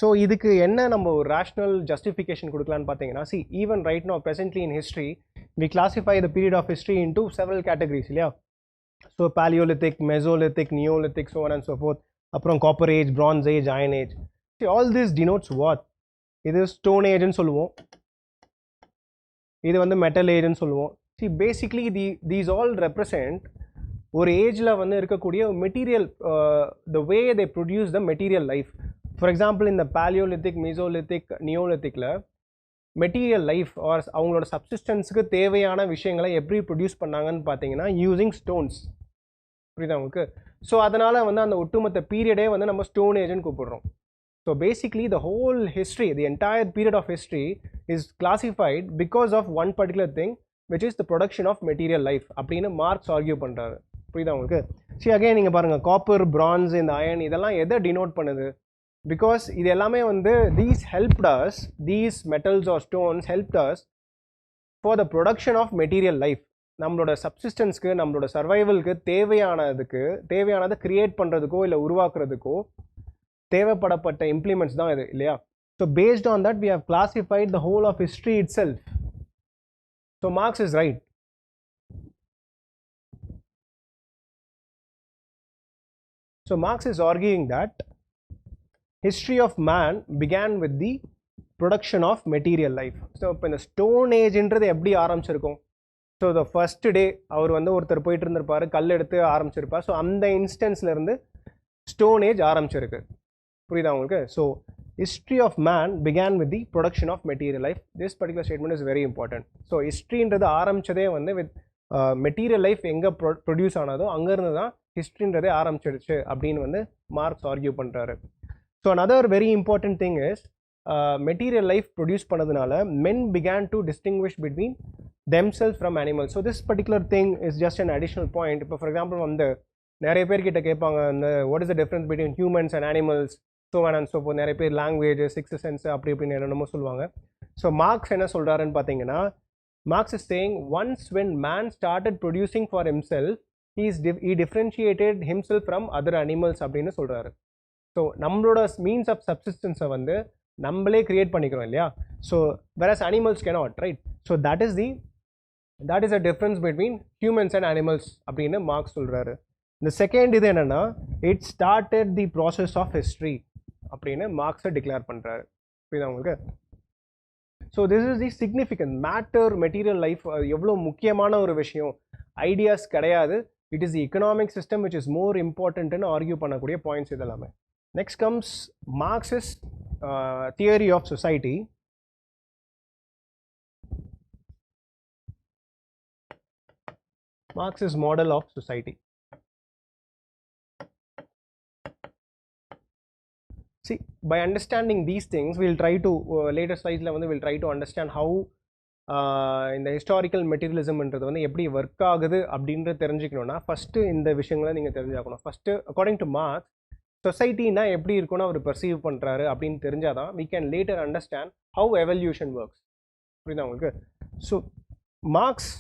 ஸோ இதுக்கு என்ன நம்ம ஒரு ரேஷ்னல் ஜஸ்டிஃபிகேஷன் கொடுக்கலான்னு பார்த்தீங்கன்னா, even right now presently in history we classify the period of history into several categories இல்லையா? So Paleolithic, Mesolithic, Neolithic, so on and so forth. அப்புறம் Copper Age, Bronze Age, Iron Age. See, all this denotes what? இது Stone Ageன்னு சொல்லுவோம், இது வந்து Metal Ageன்னு சொல்லுவோம். See, basically these all represent ஒரு ஏஜில் வந்து இருக்கக்கூடிய material, the way they produce the material life. For example, in the Paleolithic, Mesolithic, Neolithicல மெட்டீரியல் லைஃப் ஆர் அவங்களோட சப்சிஸ்டன்ஸுக்கு தேவையான விஷயங்களை எப்படி ப்ரொடியூஸ் பண்ணாங்கன்னு பார்த்தீங்கன்னா, யூஸிங் ஸ்டோன்ஸ். புரியுதா உங்களுக்கு? ஸோ அதனால் வந்து அந்த ஒட்டுமொத்த பீரியடே வந்து நம்ம ஸ்டோன் ஏஜ்னு கூப்பிடுறோம். So basically the whole history, the entire period of history is classified because of one particular thing which is the production of material life அப்படின்னு மார்க்ஸ் ஆர்கியூ பண்ணுறாரு. புரியுதா உங்களுக்கு? சரி, அகைன் நீங்கள் பாருங்கள், காப்பர், பிரான்ஸ், இந்த அயன் இதெல்லாம் எதை டினோட் பண்ணுது? பிகாஸ் இது எல்லாமே வந்து these helped us, these metals or stones helped us for the production of material life. நம்மளோட சப்சிஸ்டன்ஸ்க்கு, நம்மளோட சர்வைவலுக்கு தேவையானதை கிரியேட் பண்ணுறதுக்கோ இல்லை உருவாக்குறதுக்கோ தேவைப்படப்பட்ட இம்ப்ளிமெண்ட்ஸ் தான் இது இல்லையா? So based on that we have classified the whole of history itself. So Marx is right. So Marx is arguing that history of man began with the production of material life. So இப்போ இந்த stone ஏஜ்ன்றது எப்படி ஆரம்பிச்சிருக்கும்? So the first day அவர் வந்து ஒருத்தர் போயிட்டு இருந்திருப்பார், கல் எடுத்து ஆரம்பிச்சிருப்பார். So அந்த இன்ஸ்டன்ஸ்லேருந்து ஸ்டோன் ஏஜ் ஆரம்பிச்சிருக்கு. புரியுதா உங்களுக்கு? So history of man began with the production of material life. This particular statement is very important. So ஹிஸ்ட்ரின்றது ஆரம்பித்ததே வந்து வித் மெட்டீரியல் லைஃப் எங்கே ப்ரொடியூஸ் ஆனதோ அங்கேருந்து தான் ஹிஸ்ட்ரின்றதே ஆரம்பிச்சிடுச்சு அப்படின்னு வந்து மார்க்ஸ் ஆர்கியூ பண்ணுறாரு. So another very important thing is material life produce பண்ணதுனால men began to distinguish between themselves from animals. So this particular thing is just an additional point. இப்போ ஃபார் எக்ஸாம்பிள் வந்து நிறைய பேர்கிட்ட கேட்பாங்க, இந்த what is the difference between humans and animals, so and so நிறைய பேர் language, sixth sense அப்படி இப்படின்னு என்னென்னமோ சொல்லுவாங்க. ஸோ மார்க்ஸ் என்ன சொல்கிறாருன்னு பார்த்தீங்கன்னா, Marx is saying once when man started producing for himself, he differentiated himself from other animals அப்படின்னு சொல்கிறாரு. ஸோ நம்மளோட மீன்ஸ் ஆஃப் சப்சிஸ்டன்ஸை வந்து நம்மளே கிரியேட் பண்ணிக்கிறோம் இல்லையா? So whereas animals cannot, right? So that is a difference between humans and animals அப்படின்னு Marx சொல்கிறாரு. இந்த செகண்ட் இது என்னென்னா, it started the process of history அப்படின்னு மார்க்ஸை டிக்ளேர் பண்ணுறாரு. புரியுதா உங்களுக்கு? So this is the significant matter, material life எவ்வளோ முக்கியமான ஒரு விஷயம், ஐடியாஸ் கிடையாது. It is the economic system which is more இம்பார்ட்டன்ட்னு ஆர்கியூ பண்ணக்கூடிய பாயிண்ட்ஸ் இதெல்லாமே. Next comes Marx's theory of society. Marx's model of society. See, by understanding these things, we'll try to later slides la வந்து we'll try to understand how இந்த historical materialism ன்றது வந்து எப்படி work ஆகுது அப்படின்றது தெரிஞ்சுக்கணும்னா ஃபர்ஸ்ட் இந்த விஷயங்களை நீங்க தெரிஞ்சாக்கணும். ஃபர்ஸ்ட் அக்கார்டிங் டு மார்க்ஸ், சொசைட்டினா எப்படி இருக்குன்னு அவர் பர்சீவ் பண்றாரு அப்படின்னு தெரிஞ்சாதான் we can later understand how evolution works. புரியுதா உங்களுக்கு? ஸோ மார்க்ஸ்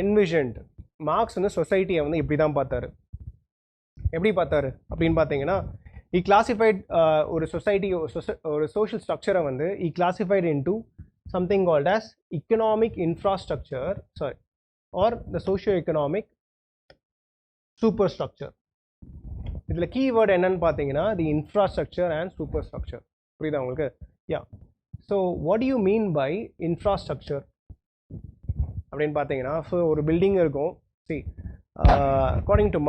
envisioned, மார்க்ஸ் வந்து சொசைட்டியை வந்து இப்படி தான் பார்த்தாரு. எப்படி பார்த்தாரு அப்படின்னு பார்த்தீங்கன்னா, he classified ஒரு சொசைட்டி, ஒரு social structure வந்து he classified into something called as economic infrastructure, sorry, or the socio-economic superstructure. இதில் கீவேர்டு என்னன்னு பார்த்தீங்கன்னா, the infrastructure and superstructure. புரியுதா உங்களுக்கு? yeah. So what do you mean by infrastructure அப்படின்னு பார்த்தீங்கன்னா, ஸோ ஒரு பில்டிங் இருக்கும். see, according to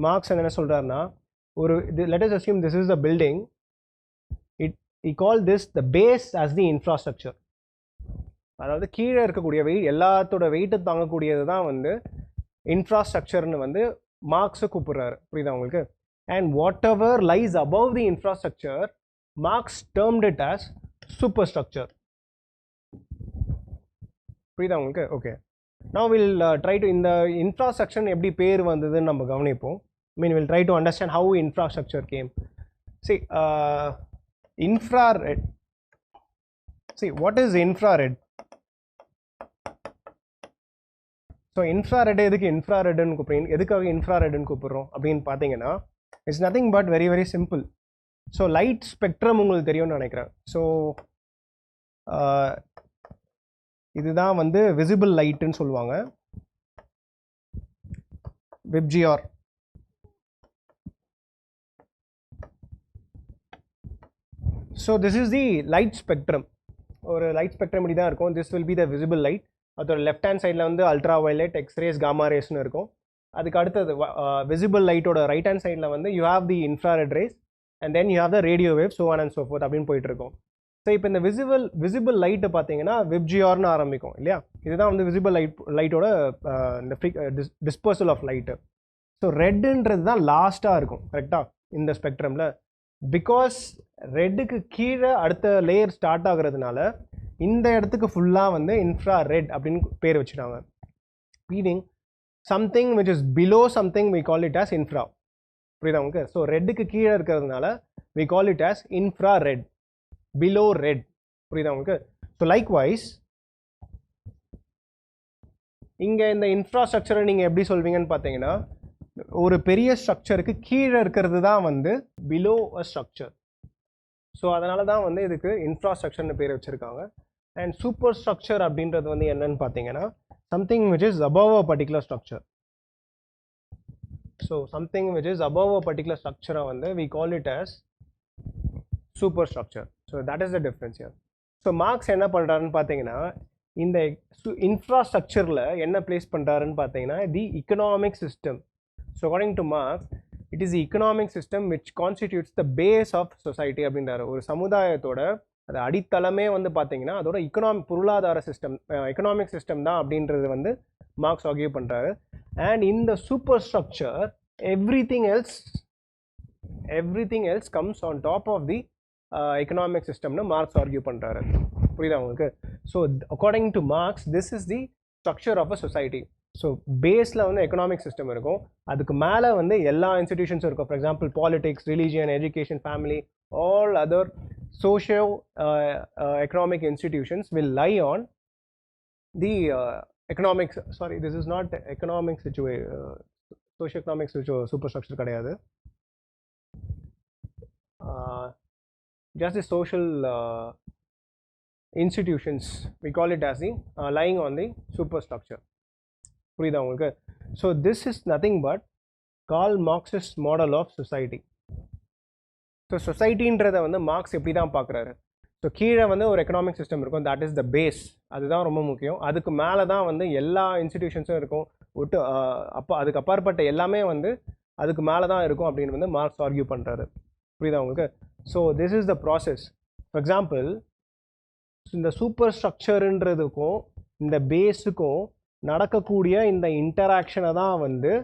மார்க்ஸ் என்ன சொல்கிறாருன்னா, ஒரு let us assume this is the building. he called this the base as the infrastructure. அதாவது கீழே இருக்கக்கூடிய வெயிட், எல்லாத்தோட வெயிட்டை தாங்கக்கூடியது தான் வந்து இன்ஃப்ராஸ்ட்ரக்சர்னு வந்து மார்க்ஸை கூப்பிடுறாரு. புரியுதா உங்களுக்கு? And whatever lies above the infrastructure, Marx termed it as superstructure. புரியுதா உங்களுக்கு? Okay, now will try to இந்த இன்ஃப்ராஸ்ட்ரக்சர் எப்படி பேர் வந்ததுன்னு நம்ம கவனிப்போம். we'll try to understand how infrastructure came. See, infrared. See, what is infrared? So infrared எதுக்கு இன்ஃப்ராரெட்னு கூப்பிடுறீங்க, எதுக்காக இன்ஃப்ராரெட்னு கூப்பிடுறோம் அப்படின்னு பார்த்தீங்கன்னா, it's nothing but very very simple. So light spectrum உங்களுக்கு தெரியும்னு நினைக்கிறேன். ஸோ இதுதான் வந்து விசிபிள் லைட்டுன்னு சொல்லுவாங்க, VIBGYOR. So this is the light spectrum. ஒரு லைட் ஸ்பெக்ட்ரம் இப்படி தான் இருக்கும். This will be the visible light. அதோட லெஃப்ட் ஹேண்ட் சைடில் வந்து அல்ட்ரா வயலட், எக்ஸ்ரேஸ், காமா ரேஸ்னு இருக்கும். அதுக்கு அடுத்தது விசிபிள் லைட்டோட ரைட் ஹேண்ட் சைடில் வந்து you have the infrared race and then you have the radio wave, so on and so fourth அப்படின்னு போயிட்டு இருக்கும். ஸோ இப்போ இந்த விசிபிள் லைட்டை பார்த்தீங்கன்னா விப்ஜிஆர்னு ஆரம்பிக்கும் இல்லையா? இதுதான் வந்து விசிபிள் லைட்டோட இந்த டிஸ்பர்சல் ஆஃப் லைட்டு. ஸோ ரெட்டுன்றது தான் லாஸ்ட்டாக இருக்கும் கரெக்டாக இந்த ஸ்பெக்ட்ரமில். பிகாஸ் ரெட்டுக்கு கீழே அடுத்த லேயர் ஸ்டார்ட் ஆகுறதுனால இந்த இடத்துக்கு ஃபுல்லாக வந்து இன்ஃப்ரா ரெட் அப்படின்னு பேர் வச்சுட்டாங்க. Meaning something which is below something we call it as infra. புரியுதா உங்களுக்கு? ஸோ ரெட்டுக்கு கீழே இருக்கிறதுனால we call it as infra red, below red. புரியுதா உங்களுக்கு? ஸோ லைக்வைஸ் இங்கே இந்த இன்ஃப்ராஸ்ட்ரக்சரை நீங்கள் எப்படி சொல்வீங்கன்னு பார்த்தீங்கன்னா, ஒரு பெரிய ஸ்ட்ரக்சருக்கு கீழே இருக்கிறது தான் வந்து பிலோ அ ஸ்ட்ரக்சர். ஸோ அதனால தான் வந்து இதுக்கு இன்ஃப்ராஸ்ட்ரக்சர்னு பேர் வச்சுருக்காங்க. அண்ட் சூப்பர் ஸ்ட்ரக்சர் அப்படின்றது வந்து என்னன்னு பார்த்தீங்கன்னா, something which is above a particular structure. So something which is above a particular structure வந்து we call it as superstructure. So that is the difference here. So Marx என்ன பண்ணுறாருன்னு பார்த்தீங்கன்னா, இந்த இன்ஃப்ராஸ்ட்ரக்சரில் என்ன பிளேஸ் பண்ணுறாருன்னு பார்த்தீங்கன்னா தி economic system. So according to Marx, it is the economic system which constitutes the base of society அப்படின்றாரு. ஒரு சமுதாயத்தோட அது அடித்தளமே வந்து பார்த்தீங்கன்னா அதோட பொருளாதார சிஸ்டம், எக்கனாமிக் சிஸ்டம் தான் அப்படின்றது வந்து மார்க்ஸ் ஆர்கியூ பண்ணுறாரு. அண்ட் இந்த superstructure everything else comes on top of the economic சிஸ்டம்னு மார்க்ஸ் ஆர்கியூ பண்ணுறாரு. புரியுதா உங்களுக்கு? So according to Marx this is the structure of a society. So பேஸில் வந்து எக்கனாமிக் சிஸ்டம் இருக்கும், அதுக்கு மேலே வந்து எல்லா இன்ஸ்டிடியூஷன்ஸும் இருக்கும். For example politics, religion, education, family, all other socio-economic institutions will lie on the economics. Sorry, this is not economic socio-economic superstructure கிடையாது. Just the social institutions, we call it as the lying on the superstructure. புரியுதா உங்களுக்கு? So this is nothing but Karl Marx's model of society. So சொசைட்டின்றதை வந்து Marx எப்படி தான் பார்க்குறாரு? So கீழே வந்து ஒரு எக்கனாமிக் சிஸ்டம் இருக்கும், தட் இஸ் த பேஸ், அதுதான் ரொம்ப முக்கியம். அதுக்கு மேலே தான் வந்து எல்லா இன்ஸ்டிடியூஷன்ஸும் இருக்கும், அதுக்கு அப்பாற்பட்ட எல்லாமே வந்து அதுக்கு மேலே தான் இருக்கும் அப்படின்னு வந்து மார்க்ஸ் ஆர்கியூ பண்ணுறாரு. புரியுதா உங்களுக்கு? So this is the process. For example இந்த சூப்பர் ஸ்ட்ரக்சருன்றதுக்கும் இந்த பேஸுக்கும் நடக்கக்கூடிய இந்த இன்டராக்ஷனை தான் வந்து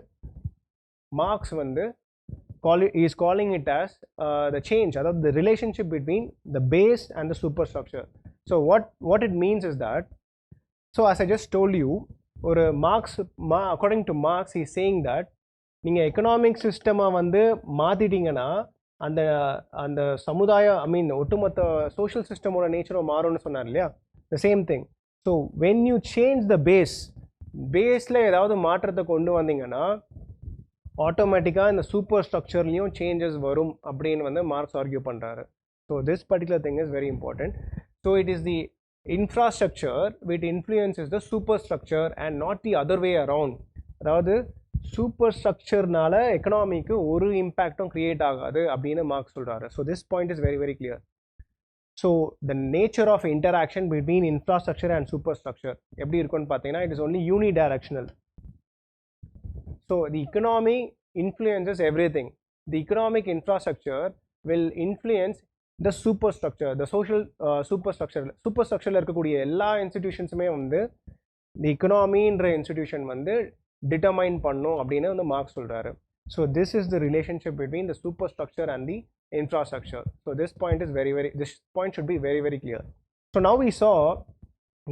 மார்க்ஸ் வந்து is calling it as the change, the relationship between the base and the superstructure. So what it means is that, so as I just told you, or according to Marx, he is saying that நீங்கள் economic சிஸ்டமை வந்து மாற்றிட்டீங்கன்னா அந்த சமுதாய ஒட்டுமொத்த social சிஸ்டமோட நேச்சரும் மாறும்னு சொன்னார் இல்லையா? The same thing. So when you change the பேஸில் ஏதாவது மாற்றத்தை கொண்டு வந்தீங்கன்னா ஆட்டோமேட்டிக்காக இந்த சூப்பர் ஸ்ட்ரக்சர்லேயும் சேஞ்சஸ் வரும் அப்படின்னு வந்து மார்க்ஸ் ஆர்கியூ பண்ணுறாரு. So this particular thing is very important. So it is the infrastructure which influences the superstructure and not the other way around. அதாவது சூப்பர் ஸ்ட்ரக்சர்னால எக்கனாமிக்கு ஒரு இம்பேக்டும் கிரியேட் ஆகாது அப்படின்னு மார்க்ஸ் சொல்கிறாரு. So this point is very very clear. So the nature of interaction between infrastructure and superstructure எப்படி இருக்குன்னு பார்த்தீங்கன்னா it is only unidirectional. So the economy influences everything. The economic infrastructure will influence the superstructure, the social superstructure. Superstructure இருக்கக்கூடிய எல்லா இன்ஸ்டிடியூஷன்ஸுமே வந்து the economyன்ற institution வந்து determine பண்ணும் அப்படின்னு வந்து மார்க்ஸ் சொல்கிறாரு. So this is the relationship between the superstructure and the infrastructure. So this point should be very very clear. So now we saw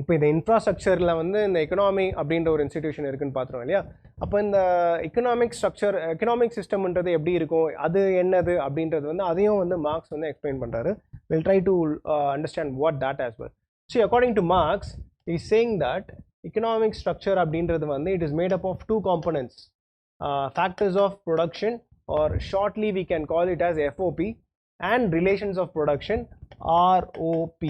இப்போ இந்த இன்ஃப்ராஸ்ட்ரக்சரில் வந்து இந்த எக்கனாமி அப்படின்ற ஒரு இன்ஸ்டிடியூஷன் இருக்குன்னு பார்த்துருவோம் இல்லையா? அப்போ இந்த எக்கனாமிக் சிஸ்டம்ன்றது எப்படி இருக்கும், அது என்னது அப்படின்றது வந்து அதையும் வந்து மார்க்ஸ் வந்து எக்ஸ்பிளைன் பண்ணுறாரு. Will try to understand what that as well. So according to Marx is saying that economic structure அப்படின்றது வந்து it is made up of two components, factors of production, or shortly we can call it as FOP, and relations of production, ROP.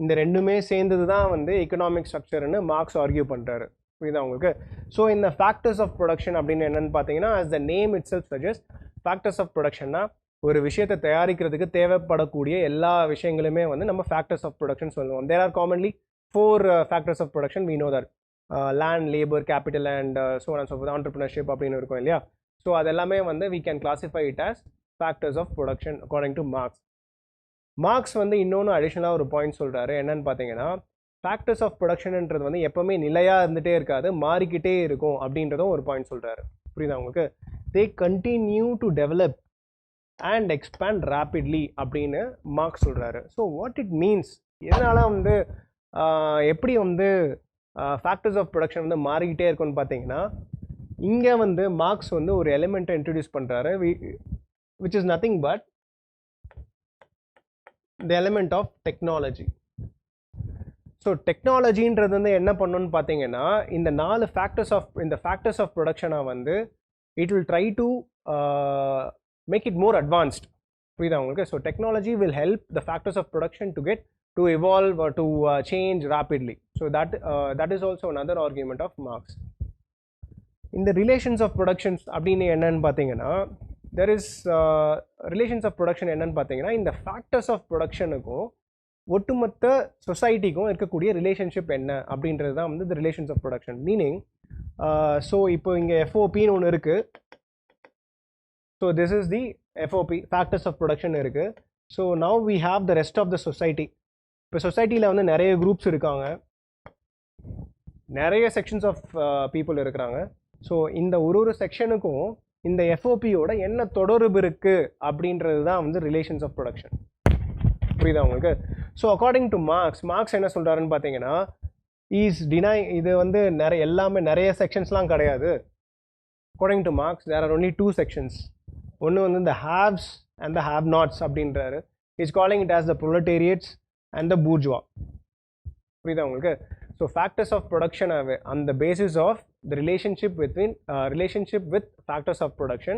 இந்த ரெண்டுமே சேர்ந்தது தான் வந்து economic ஸ்ட்ரக்சர்னு Marx argue பண்ணுறாரு. புரியுதா உங்களுக்கு? ஸோ இந்த ஃபேக்டர்ஸ் ஆஃப் ப்ரொடக்ஷன் அப்படின்னு என்னென்னு பார்த்தீங்கன்னா, as the name itself suggests, factors of ப்ரொடக்ஷன்னா ஒரு விஷயத்தை தயாரிக்கிறதுக்கு தேவைப்படக்கூடிய எல்லா விஷயங்களுமே வந்து நம்ம ஃபேக்டர்ஸ் ஆஃப் ப்ரொடக்ஷன் சொல்லுவோம். There are commonly 4 factors of production. We know that land, labor, capital, and so on and so forth, entrepreneurship அப்படின்னு இருக்கும் இல்லையா? ஸோ அதெல்லாமே வந்து we can classify it as factors of production according to Marx. Marx வந்து இன்னொன்று அடிஷ்னலாக ஒரு point சொல்கிறாரு. என்னன்னு பார்த்தீங்கன்னா, ஃபேக்டர்ஸ் ஆஃப் ப்ரொடக்ஷன்ன்றது வந்து எப்போவுமே நிலையாக இருந்துகிட்டே இருக்காது, மாறிக்கிட்டே இருக்கும் அப்படின்றதும் ஒரு பாயிண்ட் சொல்கிறாரு. புரியுதா உங்களுக்கு? They continue to develop and expand rapidly அப்படின்னு மார்க்ஸ் சொல்றாரு. ஸோ வாட் இட் மீன்ஸ், இதனால வந்து எப்படி வந்து ஃபேக்டர்ஸ் ஆஃப் ப்ரொடக்ஷன் வந்து மாறிக்கிட்டே இருக்கும்னு பார்த்தீங்கன்னா, இங்கே வந்து மார்க்ஸ் வந்து ஒரு எலிமெண்ட்டை இன்ட்ரடியூஸ் பண்ணுறாரு, which is nothing but the element of technology. So டெக்னாலஜின்றது வந்து என்ன பண்ணணும்னு பார்த்தீங்கன்னா, இந்த 4 ஃபேக்டர்ஸ் ஆஃப் ப்ரொடக்ஷனை வந்து it will try to make it more advanced. புரியுதா உங்களுக்கு? So technology will help the factors of production to get to evolve or to change rapidly. So that is also another argument of Marx. In the relations of productions அப்படின்னு என்னன்னு பார்த்தீங்கன்னா, there is relations of production என்னன்னு பார்த்தீங்கன்னா, இந்த factors of ப்ரொடக்ஷனுக்கும் ஒட்டுமொத்த சொசைட்டிக்கும் இருக்கக்கூடிய relationship என்ன அப்படின்றது தான் வந்து the relations of production. Meaning, so இப்போ இங்கே எஃப்ஓபின்னு ஒன்று இருக்குது. So this is the FOP, factors of production இருக்குது. So now we have the rest of the society. இப்போ சொசைட்டியில் வந்து நிறைய குரூப்ஸ் இருக்காங்க, நிறைய செக்ஷன்ஸ் ஆஃப் பீப்புள் இருக்கிறாங்க. ஸோ இந்த ஒரு செக்ஷனுக்கும் இந்த எஃப்ஓபியோட என்ன தொடர்பு இருக்குது அப்படின்றது தான் வந்து ரிலேஷன்ஸ் ஆஃப் ப்ரொடக்ஷன். புரியுதா உங்களுக்கு? ஸோ அக்கார்டிங் டு மார்க்ஸ் என்ன சொல்கிறாருன்னு பார்த்தீங்கன்னா, இது வந்து நிறைய செக்ஷன்ஸ்லாம் கிடையாது. According to Marx there are only 2 sections. ஒன்று வந்து இந்த haves and the have nots அப்படின்றாரு. Is calling it as the proletariats and the bourgeois. புரியுதா உங்களுக்கு? So factors of production on the basis of the relationship with factors of production,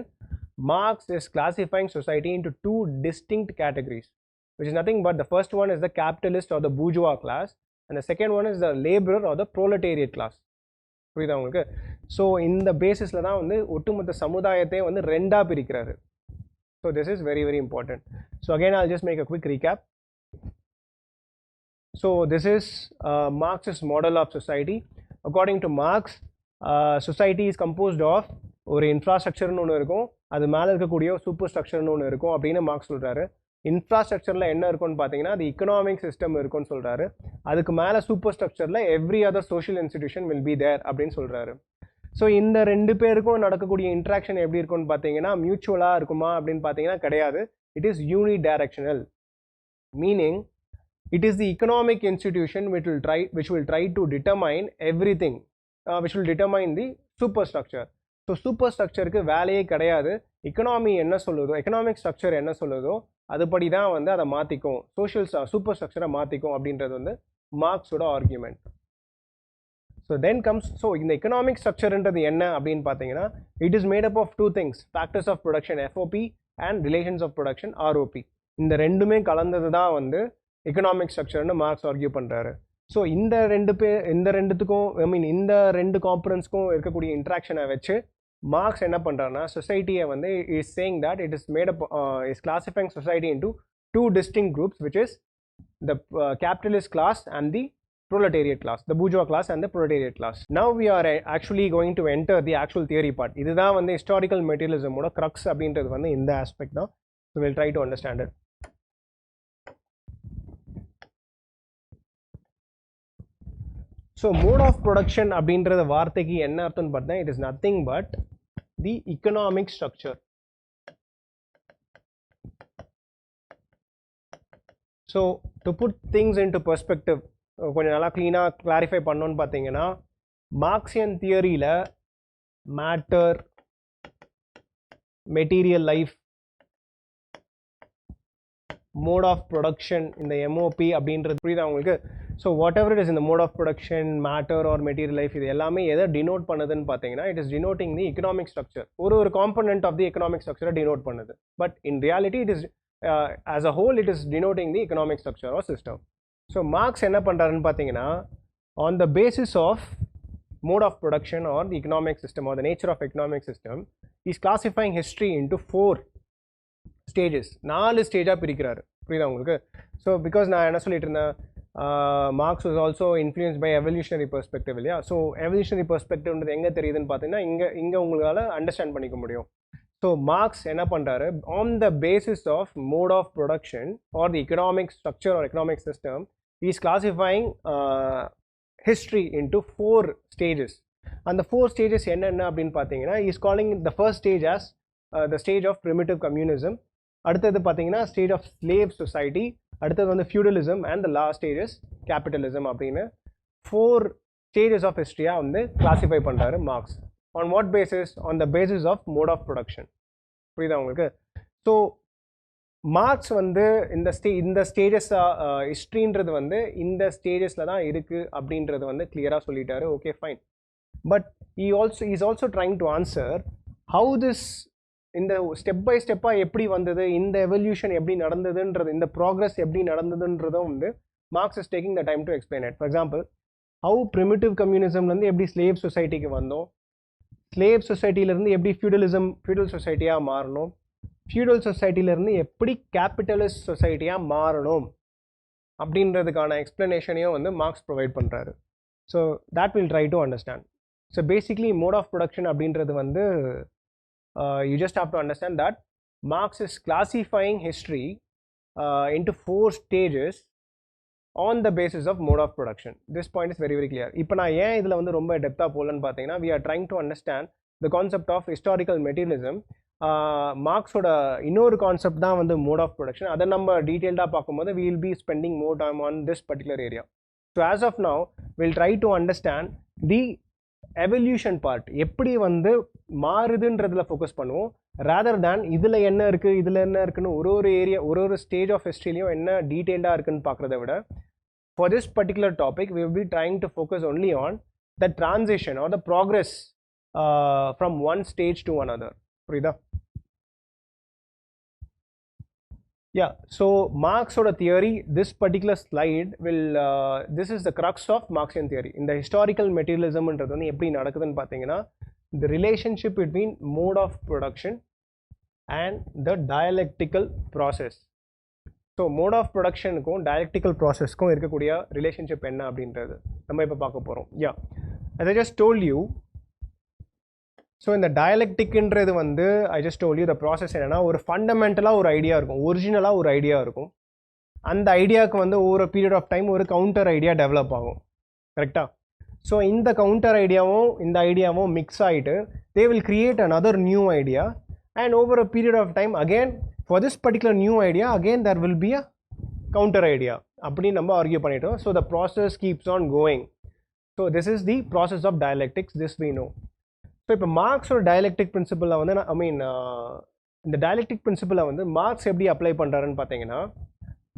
Marx is classifying society into 2 distinct categories, which is nothing but the first one is the capitalist or the bourgeois class, and the second one is the laborer or the proletariat class. புரியுதா உங்களுக்கு? So இந்த பேசிஸில் தான் வந்து ஒட்டுமொத்த சமுதாயத்தை வந்து ரெண்டாக பிரிக்கிறாரு. So this is very very important. So again I'll just make a quick recap. So this is Marx's model of society. According to Marx, society is composed of ஒரு இன்ஃப்ராஸ்ட்ரக்சர்னு ஒன்று இருக்கும், அது மேலே இருக்கக்கூடிய சூப்பர் ஸ்ட்ரக்சர்னு ஒன்று இருக்கும் அப்படின்னு மார்க்ஸ் சொல்கிறாரு. இன்ஃப்ராஸ்ட்ரக்சரில் என்ன இருக்குன்னு பார்த்தீங்கன்னா, அது இக்கனாமிக் சிஸ்டம் இருக்குன்னு சொல்கிறாரு. அதுக்கு மேலே சூப்பர் ஸ்ட்ரக்சரில் every other social institution will be there அப்படின்னு சொல்கிறாரு. ஸோ இந்த 2 பேருக்கும் நடக்கக்கூடிய இன்ட்ராக்ஷன் எப்படி இருக்குன்னு பார்த்தீங்கன்னா, மியூச்சுவலாக இருக்குமா அப்படின்னு பார்த்தீங்கன்னா கிடையாது. It is uni directional. Meaning, it is the economic institution which will try to determine everything, which will determine the superstructure. So superstructureக்கு வேலையே கிடையாது. எக்கனாமி என்ன சொல்லுதோ, எக்கனாமிக் ஸ்ட்ரக்சர் என்ன சொல்லுதோ அதுபடி தான் வந்து அதை மாற்றிக்கும், சூப்பர் ஸ்ட்ரக்சரை மாற்றிக்கும் அப்படின்றது வந்து மார்க்ஸோட ஆர்கியூமெண்ட். ஸோ இந்த எக்கனாமிக் ஸ்ட்ரக்சர்ன்றது என்ன அப்படின்னு பார்த்தீங்கன்னா, it is made up of 2 things, factors of production FOP and relations of production ROP. இந்த ரெண்டுமே கலந்தது தான் வந்து எக்கனாமிக் ஸ்ட்ரக்சர்னு மார்க்ஸ் ஆர்கியூ பண்ணுறாரு. ஸோ இந்த 2 காம்பனன்ட்ஸ்க்கும் இருக்கக்கூடிய இன்ட்ராக்ஷனை வச்சு மார்க்ஸ் என்ன பண்ணுறாருன்னா, சொசைட்டியை வந்து is saying that it is made up is classifying society into 2 distinct groups, which is the capitalist class and the proletariat class, the bourgeois class and the proletariat class. Now we are actually going to enter the actual theory part. இதுதான் வந்து historical materialism ஓட crux அப்படின்றது வந்து இந்த aspect தான். So we'll try to understand it. So mode of production அப்படின்றத வார்த்தைக்கு என்ன அர்த்தம்னு பார்த்தா, it is nothing but the economic structure. So to put things into perspective, கொஞ்சம் நல்லா க்ளீனாக கிளாரிஃபை பண்ணோன்னு பார்த்தீங்கன்னா, மார்க்சியன் தியரியில் matter, material life, mode of production, இந்த எம்ஓபி அப்படின்றது புரியுதா உங்களுக்கு? So whatever it is இந்த mode of production, matter or material life, இது எல்லாமே எதை டினோட் பண்ணுதுன்னு பார்த்தீங்கன்னா, it is denoting the economic structure. ஒரு காம்பனன்ட் ஆஃப் தி எக்கனாமிக் ஸ்ட்ரக்சரை டினோட் பண்ணுது. But in reality it is as a whole it is denoting the economic structure or system. So Marx என்ன பண்ணுறாருன்னு பார்த்தீங்கன்னா, on the basis of mode of production or the economic system or the nature of economic system, he is classifying history into 4 stages. 4 ஸ்டேஜாக பிரிக்கிறாரு. புரியுதா உங்களுக்கு? So because நான் என்ன சொல்லிட்டு இருந்தேன், Marx was also influence by evolutionary perspective இல்லையா? So evolutionary பெர்ஸ்பெக்டிவ்ன்றது எங்கே தெரியுதுன்னு பார்த்தீங்கன்னா, இங்கே உங்களால் அண்டர்ஸ்டாண்ட் பண்ணிக்க முடியும். ஸோ மார்க்ஸ் என்ன பண்ணுறாரு, on the basis of mode of production or the economic structure or economic system, he is classifying history into 4 stages. And the 4 stages என்னென்ன அப்படின்னு பார்த்தீங்கன்னா he is calling the first stage as the stage of primitive communism. அடுத்தது பார்த்தீங்கன்னா stage of slave society, அடுத்தது வந்து feudalism, and the last stage is capitalism அப்படின்னு 4 stages of history வந்து classify பண்றாரு marks. On what basis? On the basis of mode of production. புரியுதா உங்களுக்கு? So Marx வந்து இந்த ஸ்டேஜஸ் ஹிஸ்ட்ரின்றது வந்து இந்த ஸ்டேஜஸில் தான் இருக்குது அப்படின்றது வந்து கிளியராக சொல்லிட்டாரு. Okay fine. But is also trying to answer how this இந்த ஸ்டெப் பை ஸ்டெப்பாக எப்படி வந்தது, இந்த எவல்யூஷன் எப்படி நடந்ததுன்றது, இந்த ப்ராக்ரஸ் எப்படி நடந்ததுன்றதும் வந்து Marx is taking the time to explain it. For example, how primitive கம்யூனிசம்லேருந்து எப்படி ஸ்லேவ் சொசைட்டிக்கு வந்தோம், ஸ்லேவ் சொசைட்டிலேருந்து எப்படி ஃபியூடல் சொசைட்டியாக மாறணும், ஃபியூடல் சொசைட்டிலேருந்து எப்படி கேபிட்டலிஸ்ட் சொசைட்டியாக மாறணும் அப்படின்றதுக்கான எக்ஸ்ப்ளனேஷனையும் வந்து மார்க்ஸ் ப்ரொவைட் பண்ணுறாரு. So that will try to understand. So basically mode of production அப்படின்றது வந்து you just have to understand that Marx is classifying history into 4 stages on the basis of mode of production. This point is very clear. இப்போ நான் ஏன் இதில் வந்து ரொம்ப டெப்த்தாக போகலன்னு பார்த்தீங்கன்னா, we are trying to understand the concept of historical materialism. மார்க்ஸோட இன்னொரு concept தான் வந்து மோட் ஆஃப் ப்ரொடக்ஷன். அதை நம்ம டீட்டெயில்டாக பார்க்கும்போது we will be spending more time on this particular area. So as of now we'll try to understand the evolution part எப்படி வந்து மாறுதுன்றதில் focus பண்ணுவோம், ரேதர் தேன் இதில் என்ன இருக்குது இதில் என்ன இருக்குன்னு ஒரு ஏரியா ஒரு ஸ்டேஜ் ஆஃப் ஹிஸ்ட்ரிலையும் என்ன டீட்டெயில்டாக இருக்குன்னு பார்க்குறத விட, for this particular topic we will be trying to focus only on the transition or the progress from one stage to another. புரியுதா? Yeah, so Marx's theory, this particular slide will, this is the crux of Marxian theory. In the historical materialism ன்றது வந்து எப்படி நடக்குதுன்னு பார்த்தீங்கன்னா, the relationship between mode of production and the dialectical process. So mode of productionக்கும் dialectical processக்கும் இருக்கக்கூடிய relationship என்ன அப்படின்றது நம்ம இப்போ பார்க்க போகிறோம். Yeah, as I just told you, so இந்த டயலெக்டிக்ன்றது வந்து I just told you the process என்னென்னா, ஒரு ஃபண்டமெண்டலாக ஒரு ஐடியா இருக்கும், ஒரிஜினலாக ஒரு ஐடியா இருக்கும். அந்த ஐடியாவுக்கு வந்து ஒவ்வொரு பீரியட் ஆஃப் டைம் ஒரு கவுண்டர் ஐடியா டெவலப் ஆகும். கரெக்டாக? ஸோ இந்த கவுண்டர் ஐடியாவும் இந்த ஐடியாவும் மிக்ஸ் ஆகிட்டு they will create another new idea, and over a period of time again for this particular new idea again there will be a counter idea அப்படின்னு நம்ம argue பண்ணிட்டோம். So the process keeps on going. So this is the process of dialectics, this we know. So இப்போ மார்க்ஸோட dialectic பிரின்சிபலில் வந்து இந்த dialectic பிரின்சிபலை வந்து Marx எப்படி apply பண்ணுறாருன்னு பார்த்தீங்கன்னா,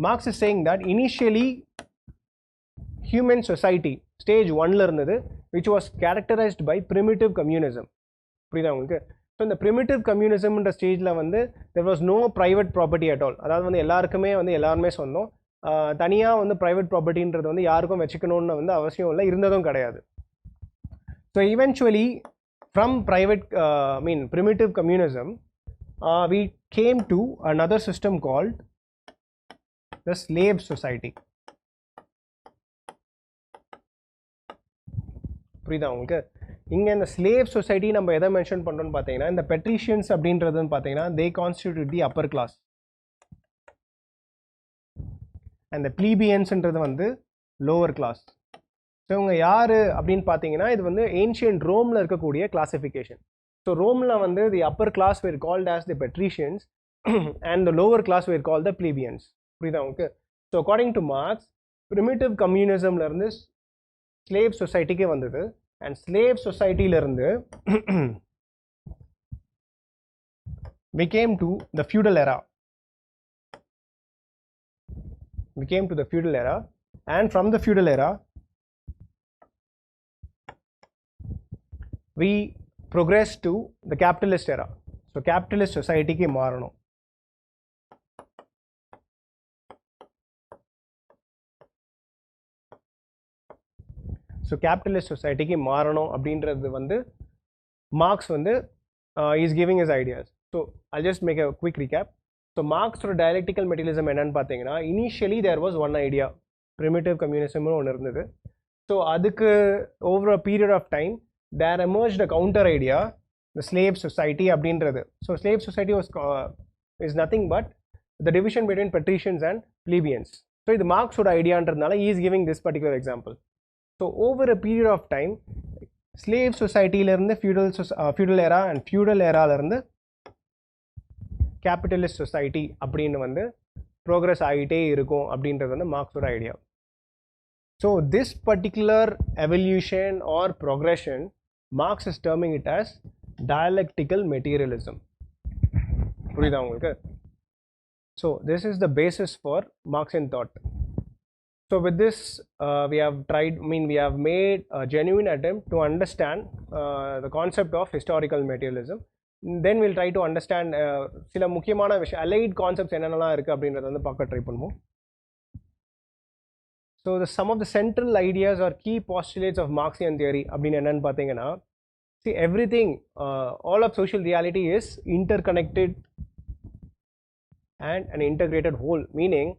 Marx is saying that initially human society stage 1ல் இருந்தது, which was characterised by primitive communism. புரியுதா உங்களுக்கு? ஸோ இந்த ப்ரிமிட்டிவ் கம்யூனிசம்ன்ற ஸ்டேஜில் வந்து there was no private property at all. அதாவது வந்து எல்லாருமே சொந்தம், தனியாக வந்து ப்ரைவேட் ப்ராப்பர்ட்டின்றது வந்து யாருக்கும் வச்சுக்கணுன்னு வந்து அவசியம் இல்லை, இருந்ததும் கிடையாது. So eventually from primitive communism, we came to another system called the slave society. புரியுதா உங்களுக்கு? இங்கே இந்த ஸ்லேவ் சொசைட்டி நம்ம எதை மென்ஷன் பண்ணுறோன்னு பார்த்தீங்கன்னா, இந்த பெட்ரிஷியன்ஸ் அப்படின்றதுன்னு பார்த்தீங்கன்னா they constitute the upper class, and the plebeiansன்றது வந்து lower class. ஸோ இவங்க யார் அப்படின்னு பார்த்தீங்கன்னா, இது வந்து ஏன்ஷியன்ட் ரோமில் இருக்கக்கூடிய கிளாசிஃபிகேஷன். ஸோ ரோமில் வந்து the upper class were called as the patricians and the lower class were called the plebeians. புரியுதா உங்களுக்கு? So according to Marx, primitive கம்யூனிசம்லேருந்து ஸ்லேவ் சொசைட்டிக்கே வந்தது, அண்ட் ஸ்லேவ் சொசைட்டியிலேருந்து we came to the feudal era. We came to the feudal era, and from the feudal era we progress to the capitalist era. So capitalist society ki maranum. So capitalist society ki maranum அப்படின்றது வந்து Marx வந்து is giving his ideas. So I'll just make a quick recap. So Marx or dialectical materialism என்னன்னு பார்த்தீங்கன்னா, initially there was one idea, primitive communism ஒன்று இருந்தது. So அதுக்கு over a period of time there emerged a counter idea, the slave society அப்படின்றது. So slave society is nothing but the division between patricians and plebeians. So இது மார்க்ஸோட ஐடியான்றதுனால he is giving this particular example. So over a period of time slave society la irundhu feudal era and feudal era la irundhu capitalist society அப்படினு வந்து progress ஆகிட்டே இருக்கும் அப்படின்றது வந்து மார்க்ஸோட idea. So this particular evolution or progression, Marx is terming it as dialectical materialism. புரியுதா உங்களுக்கு? So this is the basis for Marxian thought. So with this we have made a genuine attempt to understand the concept of historical materialism. Then we'll try to understand சில முக்கியமான விஷயம் allied concepts என்னென்னலாம் இருக்கு அப்படின்றத வந்து பார்க்க try பண்ணுவோம். So some of the central ideas or key postulates of Marxian theory அப்படின்னு என்னன்னு பார்த்தீங்கன்னா, see everything, all of social reality is interconnected and an integrated whole, meaning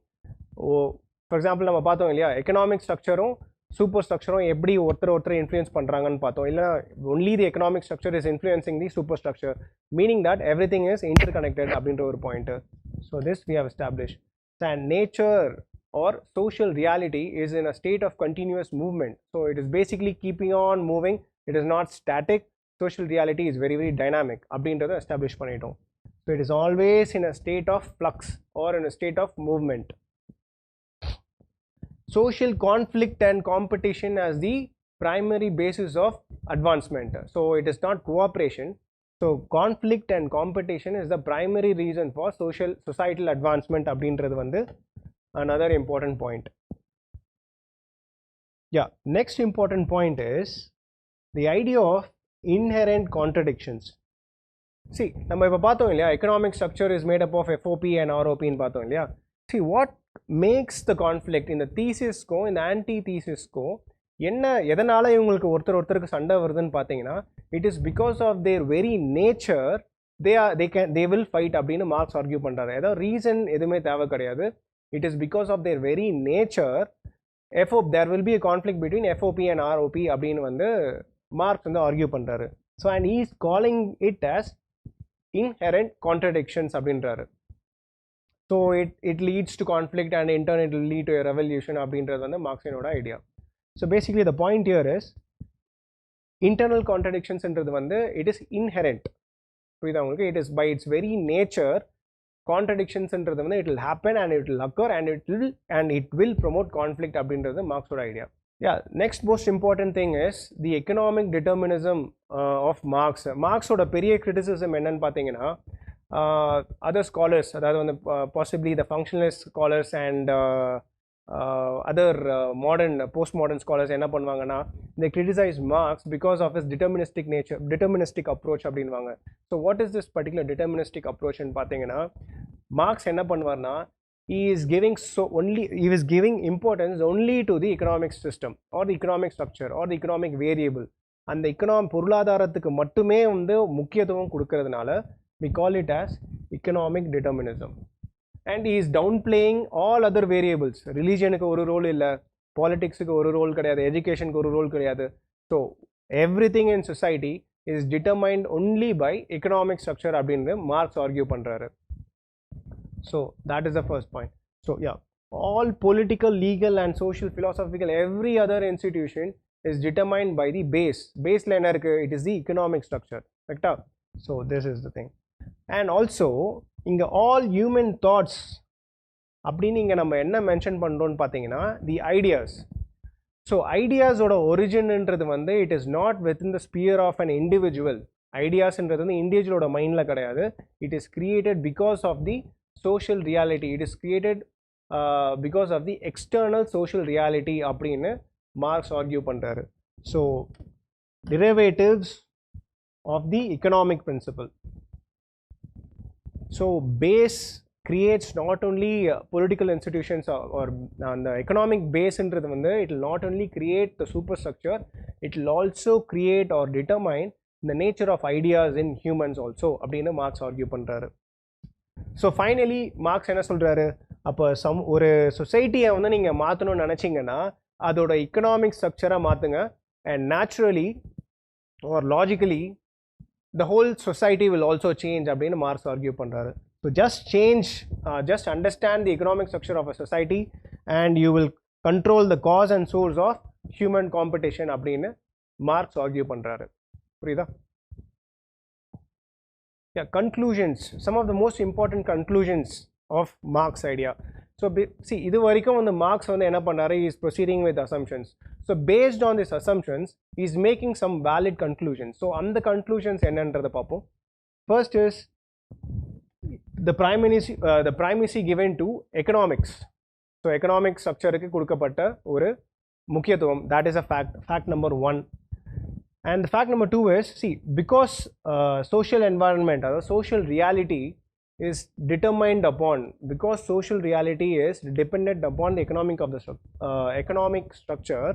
for example நம்ம பார்த்தோம் இல்லையா, economic structureம் super structureம் எப்படி ஒருத்தர் இன்ஃப்ளூயன்ஸ் பண்ணுறாங்கன்னு பார்த்தோம். இல்லை only the economic structure is influencing the superstructure, meaning that everything is interconnected அப்படின்ற ஒரு point. So this we have established. And nature or social reality is in a state of continuous movement. So it is basically keeping on moving. It is not static. Social reality is very very dynamic அப்படின்றத establish பண்ணிட்டோம். So it is always in a state of flux or in a state of movement. Social conflict and competition as the primary basis of advancement. So it is not cooperation. So conflict and competition is the primary reason for societal advancement அப்படின்றது வந்து another important point. Yeah, next important point is the idea of inherent contradictions. See, நம்ம இப்ப பார்த்தோம் இல்லையா, economic structure is made up of FOP and ROP ன்னு பார்த்தோம் இல்லையா. See, what makes the conflict in the thesis ko in the antithesis ko எதனால இவங்களுக்கு ஒருத்தருக்கு சண்டை வருதுன்னு பார்த்தீங்கன்னா, it is because of their very nature they will fight அப்படின்னு மார்க்ஸ் ஆர்கியூ பண்றாரு. ஏதாவது ரீசன் எதுவுமே தேவை கிடையாது. It is because of their very nature there will be a conflict between FOP and ROP அப்படின்னு வந்து மார்க்ஸ் வந்து ஆர்கியூ பண்றாரு. So and he is calling it as inherent contradictions அப்படின்றாரு. So it leads to conflict and in turn it will lead to a revolution அப்படின்றது வந்து மார்க்ஸினோட idea. So basically the point here is internal contradictions என்றது வந்து it is inherent. புரியுதா உங்களுக்கு? It is by its very nature contradictions என்றது வந்து it will happen and it will occur and it will promote conflict அப்படின்றது மார்க்ஸோட idea. Yeah, next most important thing is the economic determinism of Marx. மார்க்ஸோட பெரிய criticism என்னன்னு பார்த்தீங்கன்னா, other scholars, அதாவது வந்து possibly the functionalist scholars and other modern postmodern scholars என்ன பண்ணுவாங்கன்னா, they criticize Marx because of his deterministic approach அப்படின்வாங்க. So what is this particular deterministic approach ன்னு பார்த்தீங்கன்னா, மார்க்ஸ் என்ன பண்ணுவார்னா, he is giving importance only to the economic system or the economic structure or the economic variable. அந்த பொருளாதாரத்துக்கு மட்டுமே வந்து முக்கியத்துவம் கொடுக்கறதுனால we call it as economic determinism. And he is downplaying all other variables. Religionக்கு ஒரு role இல்லை, politicsக்கு ஒரு role கிடையாது, educationக்கு ஒரு ரோல் கிடையாது. So everything in society is determined only by economic structure அப்படின்னு மார்க்ஸ் ஆர்கியூ பண்றாரு. So that is the first point. So yeah, all political, legal and social, philosophical, every other institution is determined by the baseline என்ன இருக்கு, it is the economic structure, correct? So this is the thing. And also இங்க all human thoughts அப்படின்னு இங்க நம்ம என்ன mention பண்றோம்னு பார்த்தீங்கன்னா, the ideas. So ideas ஓட ஒரிஜின்ன்றது வந்து it is not within the sphere of an individual. ஐடியாஸ்ன்றது வந்து இண்டிவிஜுவலோட மைண்ட்ல கிடையாது. It is created because of the social reality. It is created because of the external social reality அப்படின்னு Marx argue பண்றாரு. So derivatives of the economic principle. So base creates not only political institutions or the economic base என்றது வந்து it will not only create the superstructure, it will also create or determine the nature of ideas in humans also அப்படின்னு Marx argue பண்றாரு. So finally Marx என்ன சொல்றாரு, அப்போ ஒரு சொசைட்டியை வந்து நீங்கள் மாற்றணும்னு நினச்சிங்கன்னா அதோட எக்கனாமிக் ஸ்ட்ரக்சரை மாற்றுங்க, and naturally or logically the whole society will also change அப்படின்னு மார்க்ஸ் ஆர்கியூ பண்ணுறாரு. So just understand the economic structure of a society and you will control the cause and source of human competition அப்படின்னு Marx argue பண்றாரு. புரியுதா? Yeah, conclusions, some of the most important conclusions of Marx idea. So see, இது வரைக்கும் வந்து Marx வந்து என்ன பண்ணாரு, he is proceeding with assumptions. So based on these assumptions he is making some valid conclusions. So அந்த conclusions என்னன்றதை பார்ப்போம். First is the primacy given to economics. So economic structureக்கு கொடுக்கப்பட்ட ஒரு முக்கியத்துவம், that is a fact number 1. And the fact number 2 is, see, because social environment or social reality is determined upon, because social reality is dependent upon the economic structure,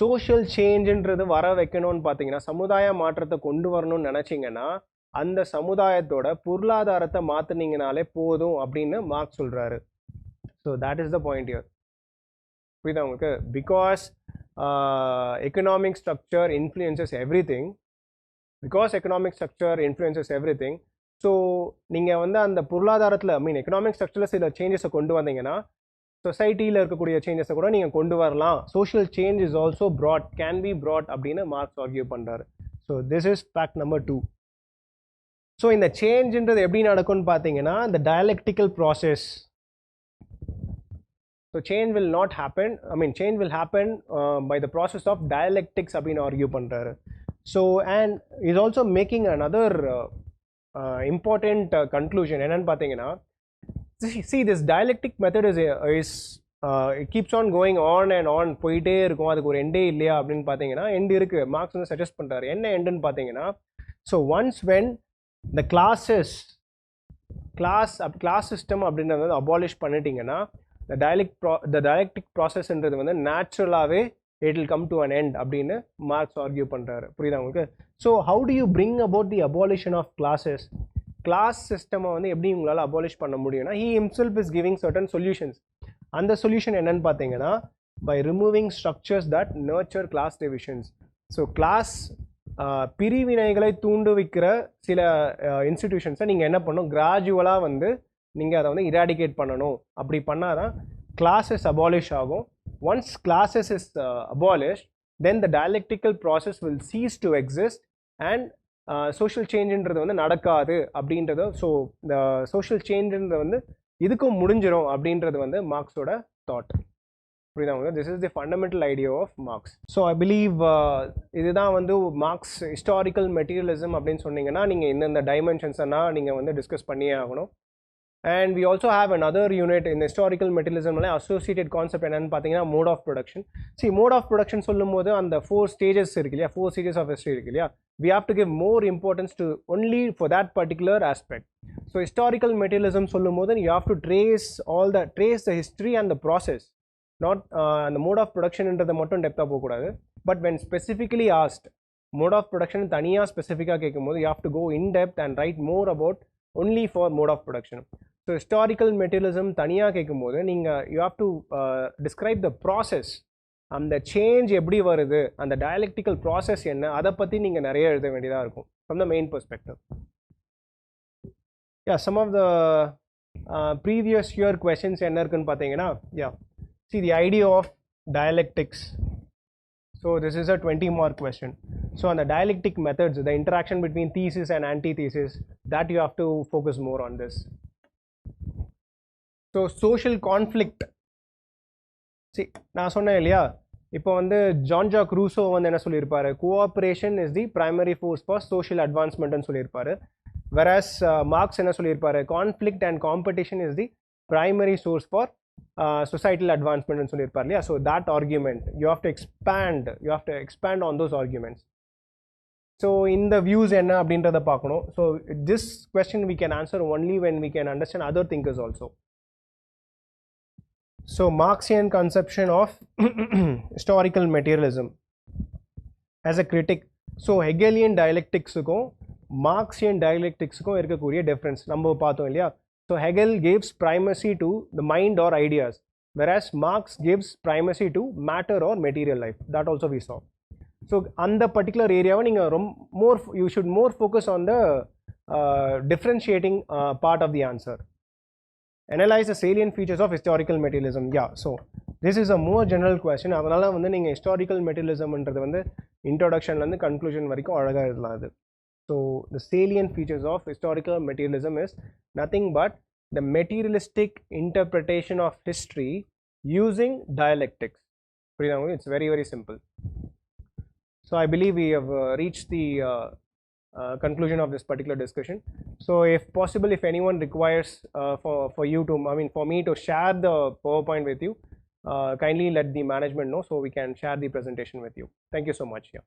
social change என்றது வர வைக்கணும்னு பார்த்தீங்கன்னா, சமுதாய மாற்றத்தை கொண்டு வரணும்னு நினைச்சிங்கன்னா அந்த சமுதாயத்தோட பொருளாதாரத்தை மாற்றினீங்கனாலே போதும் அப்படின்னு மார்க்ஸ் சொல்கிறாரு. So that is the point here. புரியுதா உங்களுக்கு? Because economic structure influences everything, because economic structure influences everything. So நீங்கள் வந்து அந்த பொருளாதாரத்தில் எக்கனாமிக் ஸ்ட்ரக்சரில் சில சேஞ்சஸை கொண்டு வந்தீங்கன்னா சொசைட்டியில் இருக்கக்கூடிய சேஞ்சஸை கூட நீங்கள் கொண்டு வரலாம். Social change is also can be brought அப்படின்னு மார்க்ஸ் ஆர்கியூ பண்ணுறாரு. So this is fact number 2. So இந்த சேஞ்சுன்றது எப்படி நடக்கும்னு பார்த்தீங்கன்னா, இந்த dialectical process. So change will not happen, change will happen by the process of dialectics அப்படின்னு argue பண்றாரு. So and is also making another important conclusion. என்னன்னு பார்த்தீங்கன்னா, see, this dialectic method is it keeps on going on and on, போயிட்டே இருக்கும், அதுக்கு ஒரு எண்டே இல்லையா அப்படின்னு பார்த்தீங்கன்னா எண்ட் இருக்கு. மார்க்ஸ் வந்து சஜஸ்ட் பண்றாரு. என்ன எண்டுன்னு பார்த்தீங்கன்னா, so once when the class system அப்படின்றத வந்து abolish பண்ணிட்டீங்கன்னா the dialectic process என்றது வந்து நேச்சுரலாகவே it will come to an end அப்படின்னு மார்க்ஸ் ஆர்கியூ பண்ணுறாரு. புரியுதா உங்களுக்கு? So how do you bring about the abolition of classes? Class சிஸ்டமை வந்து எப்படி உங்களால் அபாலிஷ் பண்ண முடியும்னா, he himself is giving certain solutions. அந்த சொல்யூஷன் என்னன்னு பார்த்தீங்கன்னா, by removing structures that nurture class divisions. So class பிரிவினைகளை தூண்டுவிக்கிற சில இன்ஸ்டிடியூஷன்ஸை நீங்கள் என்ன பண்ணணும், கிராஜுவலாக வந்து நீங்கள் அதை வந்து இராடிகேட் பண்ணணும். அப்படி பண்ணால் தான் கிளாஸஸ் அபாலிஷ் ஆகும். Once classes is abolished, then the dialectical process will cease to exist and social changeன்றது வந்து நடக்காது அப்படின்றது. ஸோ இந்த சோஷியல் சேஞ்சுன்றது வந்து இதுக்கும் முடிஞ்சிடும் அப்படின்றது வந்து மார்க்ஸோட தாட். புரியுதாங்க? This is the fundamental idea of Marx. So I believe இதுதான் வந்து மார்க்ஸ் ஹிஸ்டாரிக்கல் மெட்டீரியலிசம் அப்படின்னு சொன்னீங்கன்னா நீங்கள் இந்தந்த டைமென்ஷன்ஸ்னா நீங்கள் வந்து டிஸ்கஸ் பண்ணியே ஆகணும். And we also have another unit in historical materialism, associated concept என்னன்னு பார்த்தீங்கன்னா mode of production. See, mode of production சொல்லும் போது அந்த 4 stages இருக்கு இல்லையா, 4 stages of history இருக்கு இல்லையா, we have to give more importance to only for that particular aspect. So historical materialism சொல்லும் போது you have to trace the history and the process, not அந்த mode of production என்றதை மட்டும் டெப்த்தாக போகக்கூடாது. But when specifically asked mode of production தனியாக ஸ்பெசிஃபிக்காக கேட்கும் போது you have to go in depth and write more about only for mode of production. So historical materialism தனியாக கேட்கும்போது நீங்கள் you have to describe the process, அந்த change எப்படி வருது, அந்த dialectical process என்ன, அதை பற்றி நீங்கள் நிறைய எழுத வேண்டியதாக இருக்கும் from the main perspective. Yeah, some of the previous year questions என்ன இருக்குன்னு பார்த்தீங்கன்னா, yeah, see the idea of dialectics. So this is a 20-mark question. So on the dialectic methods, the interaction between thesis and antithesis, that you have to focus more on this. So social conflict. See, நான் சொன்னேன் இல்லையா, இப்போ வந்து Jean Jacques Rousseau வந்து என்ன சொல்லியிருப்பாரு, cooperation is the primary force for social அட்வான்ஸ்மெண்ட்னு சொல்லியிருப்பாரு. வெராஸ் மார்க்ஸ் என்ன சொல்லியிருப்பாரு, conflict and competition is the primary source for societal advancement ன்னு சொல்லியிருப்பார் இல்லையா. So that argument you have to expand on those arguments. So இந்த வியூஸ் என்ன அப்படின்றத பார்க்கணும். So this question we can answer only when we can understand other thinkers also. So Marxian conception of historical materialism as a critic. So Hegelian dialecticsக்கும் Marxian dialecticsக்கும் இருக்கக்கூடிய difference நம்ம பார்த்தோம் இல்லையா. So Hegel gives primacy to the mind or ideas, whereas Marx gives primacy to matter or material life. That also we saw. So on the particular area, you should more focus on the differentiating part of the answer. analyze the salient features of historical materialism. Yeah, so this is a more general question. அதனால வந்து நீங்க historical materialismன்றது வந்து introductionல இருந்து conclusion வரைக்கும் அழகா எழுதலாம் அது. So the salient features of historical materialism is nothing but the materialistic interpretation of history using dialectics. It's very, very simple. So I believe we have reached the conclusion of this particular discussion. So if possible, if anyone requires for you to, for me to share the PowerPoint with you, kindly let the management know so we can share the presentation with you. Thank you so much. Yeah.